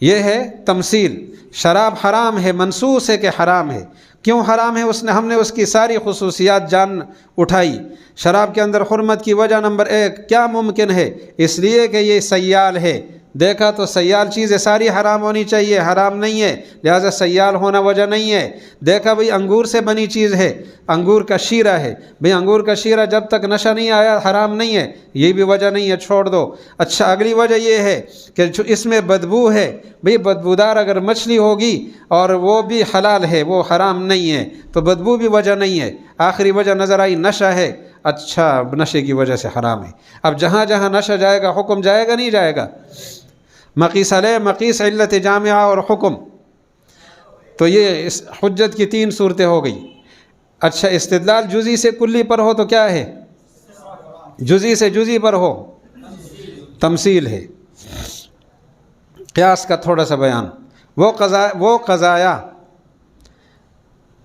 یہ ہے تمثیل۔ شراب حرام ہے، منصوص ہے کہ حرام ہے، کیوں حرام ہے؟ ہم نے اس کی ساری خصوصیات جان اٹھائی۔ شراب کے اندر حرمت کی وجہ نمبر 1 کیا ممکن ہے؟ اس لیے کہ یہ سیال ہے، دیکھا تو سیال چیزیں ساری حرام ہونی چاہیے، حرام نہیں ہے، لہٰذا سیال ہونا وجہ نہیں ہے۔ دیکھا بھئی انگور سے بنی چیز ہے، انگور کا شیرہ ہے، بھئی انگور کا شیرہ جب تک نشہ نہیں آیا حرام نہیں ہے، یہ بھی وجہ نہیں ہے، چھوڑ دو۔ اچھا اگلی وجہ یہ ہے کہ اس میں بدبو ہے، بھئی بدبودار اگر مچھلی ہوگی اور وہ بھی حلال ہے، وہ حرام نہیں ہے، تو بدبو بھی وجہ نہیں ہے۔ آخری وجہ نظر آئی نشہ ہے، اچھا نشے کی وجہ سے حرام ہے۔ اب جہاں جہاں نشہ جائے گا حکم جائے گا نہیں جائے گا؟ مقیس علیہ، مقیس علت جامعہ اور حکم، تو یہ اس حجت کی 3 صورتیں ہو گئی۔ اچھا استدلال جزی سے کلی پر ہو تو کیا ہے؟ جزی سے جزی پر ہو تمثیل ہے۔ قیاس کا تھوڑا سا بیان، وہ قضایا،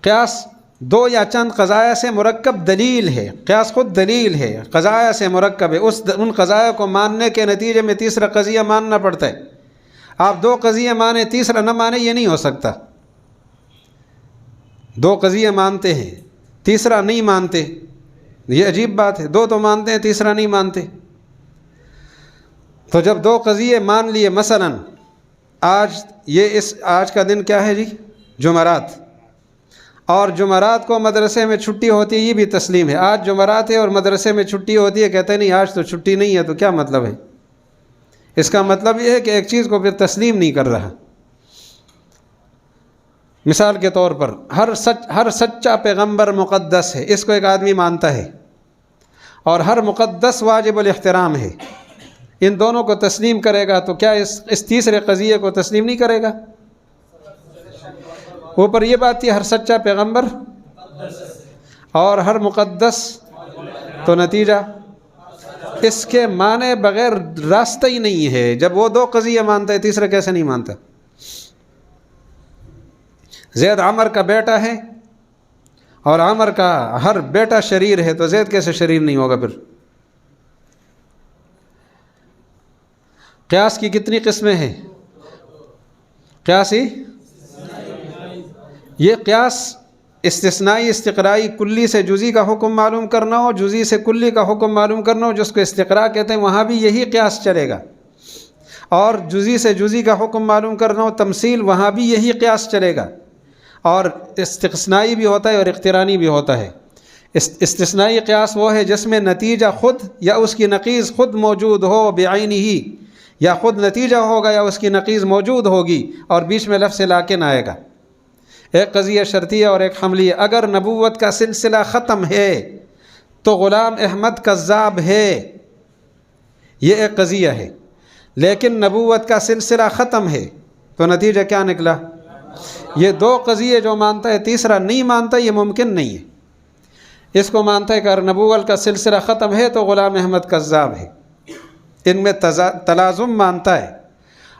قیاس 2 یا چند قضایا سے مرکب دلیل ہے، قیاس خود دلیل ہے، قضایا سے مرکب ہے، ان قضایا کو ماننے کے نتیجے میں تیسرا قضیہ ماننا پڑتا ہے۔ آپ 2 قضیہ مانیں تیسرا نہ مانیں، یہ نہیں ہو سکتا۔ 2 قضیہ مانتے ہیں تیسرا نہیں مانتے، یہ عجیب بات ہے، 2 تو مانتے ہیں تیسرا نہیں مانتے۔ تو جب 2 قضیے مان لیے، مثلا آج کا دن کیا ہے جی؟ جمعرات، اور جمعرات کو مدرسے میں چھٹی ہوتی ہے، یہ بھی تسلیم ہے۔ آج جمعرات ہے اور مدرسے میں چھٹی ہوتی ہے، کہتے ہیں نہیں آج تو چھٹی نہیں ہے، تو کیا مطلب ہے؟ اس کا مطلب یہ ہے کہ ایک چیز کو پھر تسلیم نہیں کر رہا۔ مثال کے طور پر ہر سچا پیغمبر مقدس ہے، اس کو ایک آدمی مانتا ہے، اور ہر مقدس واجب الاحترام ہے، ان دونوں کو تسلیم کرے گا تو کیا اس تیسرے قضیے کو تسلیم نہیں کرے گا؟ اوپر یہ بات تھی ہر سچا پیغمبر اور ہر مقدس، تو نتیجہ اس کے معنی بغیر راستہ ہی نہیں ہے۔ جب وہ 2 قضیہ مانتا ہے تیسرا کیسے نہیں مانتا؟ زید عمر کا بیٹا ہے اور عمر کا ہر بیٹا شریر ہے، تو زید کیسے شریر نہیں ہوگا پھر؟ قیاس کی کتنی قسمیں ہیں؟ قیاسی، یہ قیاس استثنائی، استقرائی، کلی سے جزی کا حکم معلوم کرنا ہو، جزی سے کلی کا حکم معلوم کرنا ہو، جس کو استقراء کہتے ہیں، وہاں بھی یہی قیاس چلے گا۔ اور جزی سے جزی کا حکم معلوم کرنا ہو، تمثیل، وہاں بھی یہی قیاس چلے گا۔ اور استثنائی بھی ہوتا ہے اور اقترانی بھی ہوتا ہے۔ استثنائی قیاس وہ ہے جس میں نتیجہ خود یا اس کی نقیض خود موجود ہو بعینہ ہی، یا خود نتیجہ ہوگا یا اس کی نقیض موجود ہوگی اور بیچ میں لفظ لاکن آئے گا۔ ایک قضیہ شرطیہ اور ایک حملیہ۔ اگر نبوت کا سلسلہ ختم ہے تو غلام احمد کذاب ہے، یہ ایک قضیہ ہے۔ لیکن نبوت کا سلسلہ ختم ہے تو نتیجہ کیا نکلا؟ یہ دو قضیے جو مانتا ہے، تیسرا نہیں مانتا، یہ ممکن نہیں ہے۔ اس کو مانتا ہے کہ اگر نبوت کا سلسلہ ختم ہے تو غلام احمد کذاب ہے، ان میں تلازم مانتا ہے،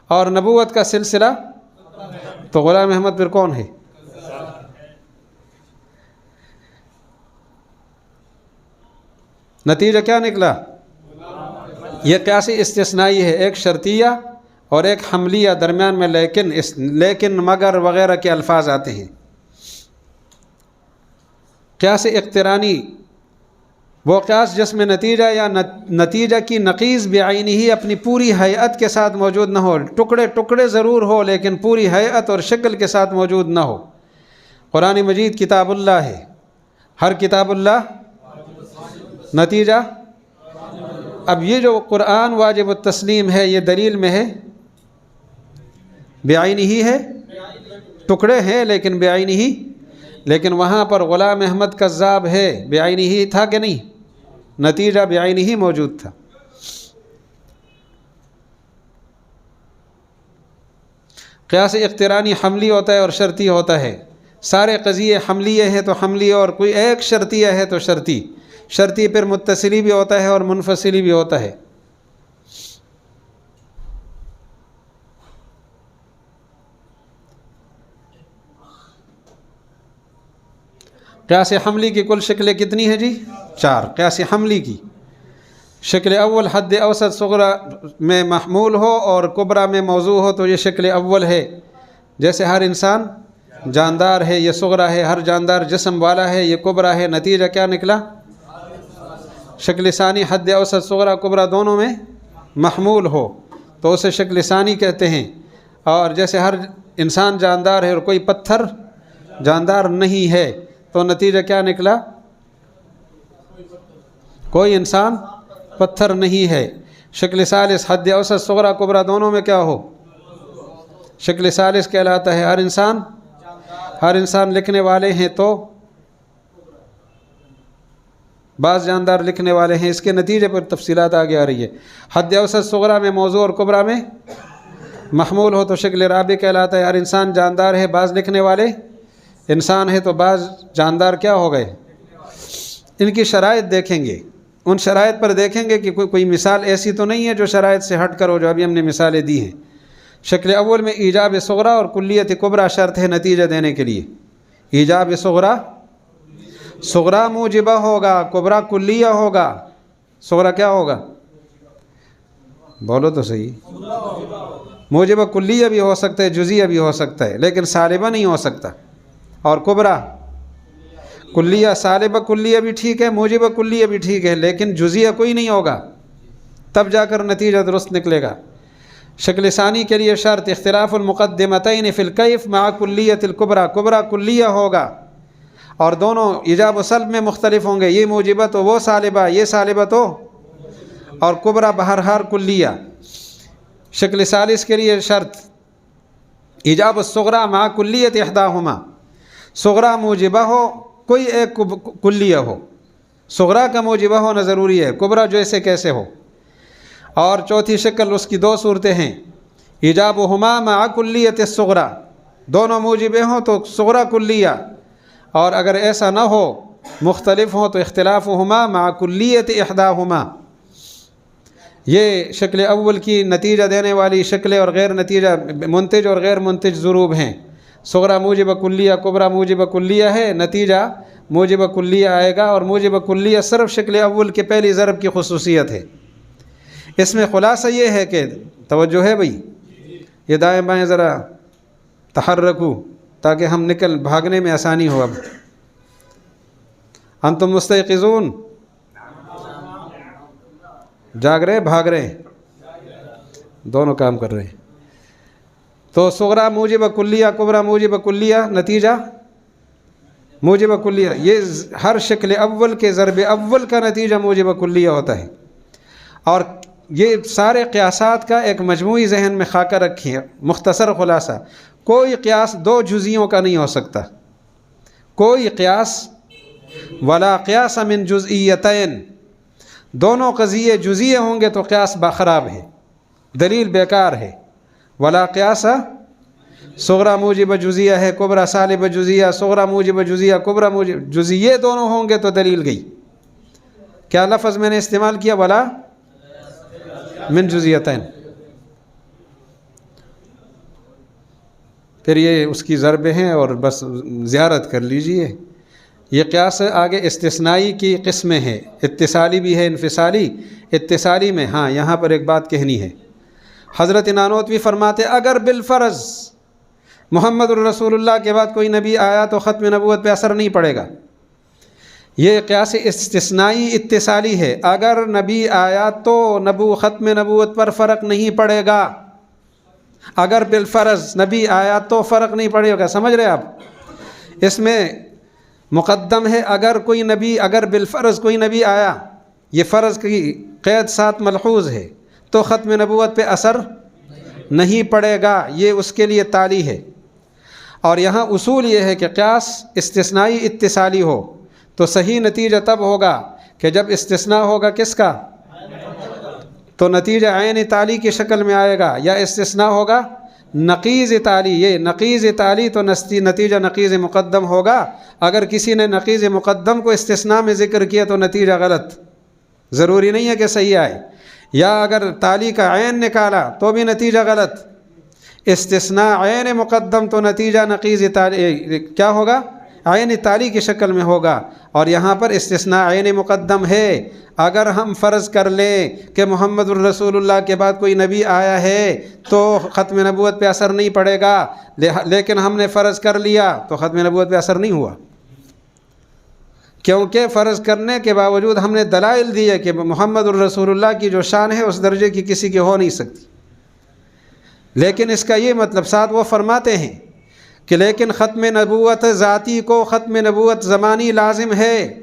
اور نبوت کا سلسلہ تو غلام احمد پھر کون ہے؟ نتیجہ کیا نکلا؟ یہ قیاسی استثنائی ہے، ایک شرطیہ اور ایک حملیہ، درمیان میں لیکن مگر وغیرہ کے الفاظ آتے ہیں۔ قیاس اقترانی وہ قیاس جس میں نتیجہ یا نتیجہ کی نقیض بعینہ ہی اپنی پوری ہیئت کے ساتھ موجود نہ ہو، ٹکڑے ٹکڑے ضرور ہو لیکن پوری ہیئت اور شکل کے ساتھ موجود نہ ہو۔ قرآن مجید کتاب اللہ ہے، ہر کتاب اللہ نتیجہ۔ اب یہ جو قرآن واجب التسلیم ہے، یہ دلیل میں ہے بعینہ ہی ہے، ٹکڑے ہیں لیکن بعینہ ہی، لیکن وہاں پر غلام احمد کذاب ہے، بعینہ ہی تھا کہ نہیں؟ نتیجہ بعینہ ہی موجود تھا۔ قیاس اقترانی حملی ہوتا ہے اور شرطی ہوتا ہے۔ سارے قضیے حملیہ ہیں تو حملی، اور کوئی ایک شرطیہ ہے تو شرطی۔ شرطی پھر متصلی بھی ہوتا ہے اور منفصلی بھی ہوتا ہے۔ قیاس حملی کی کل شکلیں کتنی ہیں جی؟ 4۔ قیاس حملی کی شکل اول حد اوسط صغرا میں محمول ہو اور کبرا میں موضوع ہو تو یہ شکل اول ہے۔ جیسے ہر انسان جاندار ہے، یہ صغرا ہے، ہر جاندار جسم والا ہے، یہ کبرا ہے۔ نتیجہ کیا نکلا؟ شکل ثانی حد اوسط صغرا کبرا دونوں میں محمول ہو تو اسے شکل ثانی کہتے ہیں۔ اور جیسے ہر انسان جاندار ہے اور کوئی پتھر جاندار نہیں ہے تو نتیجہ کیا نکلا؟ کوئی انسان پتھر نہیں ہے۔ شکل ثالث حد اوسط صغرا کبرا دونوں میں کیا ہو؟ شکل ثالث کہلاتا ہے ہر انسان لکھنے والے ہیں تو بعض جاندار لکھنے والے ہیں۔ اس کے نتیجے پر تفصیلات آگے آ رہی ہے۔ حد اوسط صغرا میں موضوع اور کبرا میں محمول ہو تو شکل رابع کہلاتا ہے ہر انسان جاندار ہے، بعض لکھنے والے انسان ہے تو بعض جاندار کیا ہو گئے؟ ان کی شرائط دیکھیں گے، ان شرائط پر دیکھیں گے کہ کوئی مثال ایسی تو نہیں ہے جو شرائط سے ہٹ کر ہو، جو ابھی ہم نے مثالیں دی ہیں۔ شکل اول میں ایجاب صغرا اور کلیت کبرا شرط ہے نتیجہ دینے کے لیے۔ ایجاب صغرا موجبہ ہوگا، کبرا کلیہ ہوگا۔ صغرا کیا ہوگا؟ بولو تو صحیح۔ موجبہ کلیہ بھی ہو سکتا ہے، جزیہ بھی ہو سکتا ہے، لیکن سالبہ نہیں ہو سکتا۔ اور کبرا کلیہ، سالبہ کلیہ بھی ٹھیک ہے، موجبہ کلیہ بھی ٹھیک ہے، لیکن جزیہ کوئی نہیں ہوگا، تب جا کر نتیجہ درست نکلے گا۔ شکل ثانی کے لیے شرط اختلاف المقدمتین فی الکیف مع کلیت الکبرا، کبرا کلیہ ہوگا اور دونوں ایجاب و سلب میں مختلف ہوں گے، یہ موجبہ تو وہ سالبہ، یہ سالبہ تو، اور کبرا بہرحال کلیہ۔ شکل ثالث کے لیے شرط ایجاب الصغرا مع کلیت احداہما، صغرا موجبہ ہو، کوئی ایک کلیہ ہو، صغرا کا موجبہ ہونا ضروری ہے، کبرا جیسے کیسے ہو۔ اور چوتھی شکل اس کی 2 صورتیں ہیں، ایجابہما مع کلیت الصغرا، دونوں موجبے ہوں تو صغرا کلیہ، اور اگر ایسا نہ ہو مختلف ہوں تو اختلافہما مع کلیت احداہما۔ یہ شکل اول کی نتیجہ دینے والی شکلیں اور غیر نتیجہ منتج اور غیر منتج ضروب ہیں۔ صغرا موجب کلیہ، کبرا موجب کلیہ ہے، نتیجہ موجب کلیہ آئے گا، اور موجب کلیہ صرف شکل اول کے پہلی ضرب کی خصوصیت ہے۔ اس میں خلاصہ یہ ہے کہ توجہ ہے بھائی، یہ دائیں بائیں ذرا تحرکو تاکہ ہم بھاگنے میں آسانی ہو۔ اب انتم مستيقظون، جاگ رہے بھاگ رہے، دونوں کام کر رہے ہیں۔ تو صغرا موجب کلیہ، کبرا موجب کلیہ، نتیجہ موجب کلیہ۔ یہ ہر شکل اول کے ضرب اول کا نتیجہ موجب کلیہ ہوتا ہے، اور یہ سارے قیاسات کا ایک مجموعی ذہن میں خاکہ رکھیں. مختصر خلاصہ، کوئی قیاس دو جزئیوں کا نہیں ہو سکتا. کوئی قیاس ولا قیاس من جزئیتین، دونوں قضیے جزئیے ہوں گے تو قیاس باخراب ہے، دلیل بیکار ہے. ولا قیاس صغرا موجب جزیہ ہے، کبرا سالب جزیہ، صغرا موجب جزیہ، کبرا موجب جزیے دونوں ہوں گے تو دلیل گئی. کیا لفظ میں نے استعمال کیا؟ ولا من جزیتین. پھر یہ اس کی ضربیں ہیں اور بس زیارت کر لیجئے. یہ قیاس آگے استثنائی کی قسمیں ہیں، اتصالی بھی ہے انفصالی. اتصالی میں ہاں یہاں پر ایک بات کہنی ہے. حضرت نانوتوی فرماتے اگر بالفرض محمد الرسول اللہ کے بعد کوئی نبی آیا تو ختم نبوت پہ اثر نہیں پڑے گا. یہ قیاس استثنائی اتصالی ہے. اگر نبی آیا تو ختم نبوت پر فرق نہیں پڑے گا. اگر بالفرض نبی آیا تو فرق نہیں پڑے گا. سمجھ رہے آپ؟ اس میں مقدم ہے اگر بالفرض کوئی نبی آیا، یہ فرض کی قید ساتھ ملحوظ ہے، تو ختم نبوت پہ اثر نہیں پڑے گا. یہ اس کے لیے تالی ہے. اور یہاں اصول یہ ہے کہ قیاس استثنائی اتصالی ہو تو صحیح نتیجہ تب ہوگا کہ جب استثناء ہوگا کس کا؟ تو نتیجہ عین تالی کی شکل میں آئے گا، یا استثناء ہوگا نقیض تالی. یہ نقیض تالی تو نتیجہ نقیض مقدم ہوگا. اگر کسی نے نقیض مقدم کو استثناء میں ذکر کیا تو نتیجہ غلط، ضروری نہیں ہے کہ صحیح آئے. یا اگر تالی کا عین نکالا تو بھی نتیجہ غلط. استثناء عین مقدم تو نتیجہ نقیض تالی کیا ہوگا؟ عین تالی کی شکل میں ہوگا. اور یہاں پر استثناء عین مقدم ہے. اگر ہم فرض کر لیں کہ محمد الرسول اللہ کے بعد کوئی نبی آیا ہے تو ختم نبوت پہ اثر نہیں پڑے گا، لیکن ہم نے فرض کر لیا تو ختم نبوت پہ اثر نہیں ہوا، کیونکہ فرض کرنے کے باوجود ہم نے دلائل دی ہے کہ محمد الرسول اللہ کی جو شان ہے اس درجے کی کسی کی ہو نہیں سکتی. لیکن اس کا یہ مطلب ساتھ وہ فرماتے ہیں کہ لیکن ختم نبوت ذاتی کو ختم نبوت زمانی لازم ہے.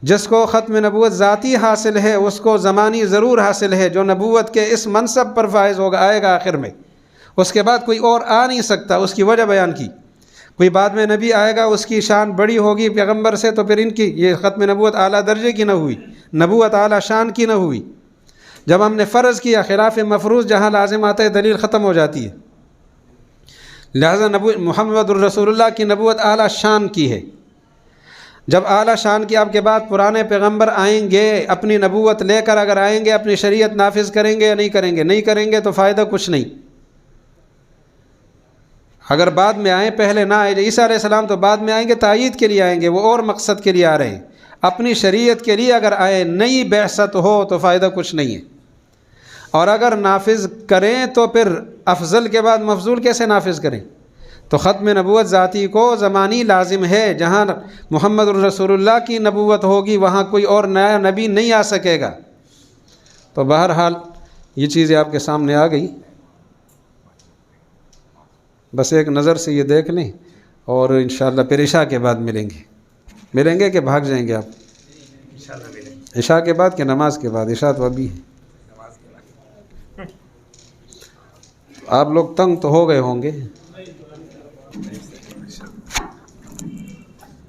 جس کو ختم نبوت ذاتی حاصل ہے اس کو زمانی ضرور حاصل ہے. جو نبوت کے اس منصب پر فائز ہوگا آئے گا آخر میں، اس کے بعد کوئی اور آ نہیں سکتا. اس کی وجہ بیان کی. کوئی بعد میں نبی آئے گا اس کی شان بڑی ہوگی پیغمبر سے، تو پھر ان کی یہ ختم نبوت اعلیٰ درجے کی نہ ہوئی، نبوت اعلیٰ شان کی نہ ہوئی. جب ہم نے فرض کیا خلاف مفروض جہاں لازم آتا ہے دلیل ختم ہو جاتی ہے. لہذا محمد الرسول اللہ کی نبوت اعلیٰ شان کی ہے. جب اعلیٰ شان کی آپ کے بعد پرانے پیغمبر آئیں گے اپنی نبوت لے کر، اگر آئیں گے اپنی شریعت نافذ کریں گے یا نہیں کریں گے؟ نہیں کریں گے تو فائدہ کچھ نہیں. اگر بعد میں آئیں، پہلے نہ آئے. عیسیٰ علیہ السلام تو بعد میں آئیں گے، تائید کے لیے آئیں گے، وہ اور مقصد کے لیے آ رہے ہیں. اپنی شریعت کے لیے اگر آئے، نئی بعثت ہو تو فائدہ کچھ نہیں ہے. اور اگر نافذ کریں تو پھر افضل کے بعد مفضول کیسے نافذ کریں؟ تو ختم نبوت ذاتی کو زمانی لازم ہے. جہاں محمد الرسول اللہ کی نبوت ہوگی وہاں کوئی اور نیا نبی نہیں آ سکے گا. تو بہرحال یہ چیزیں آپ کے سامنے آ گئی. بس ایک نظر سے یہ دیکھ لیں اور انشاءاللہ پھر عشاء کے بعد ملیں گے کہ بھاگ جائیں گے آپ؟ عشاء کے بعد کہ نماز کے بعد؟ عشاء تو ابھی ہے. آپ لوگ تنگ تو ہو گئے ہوں گے.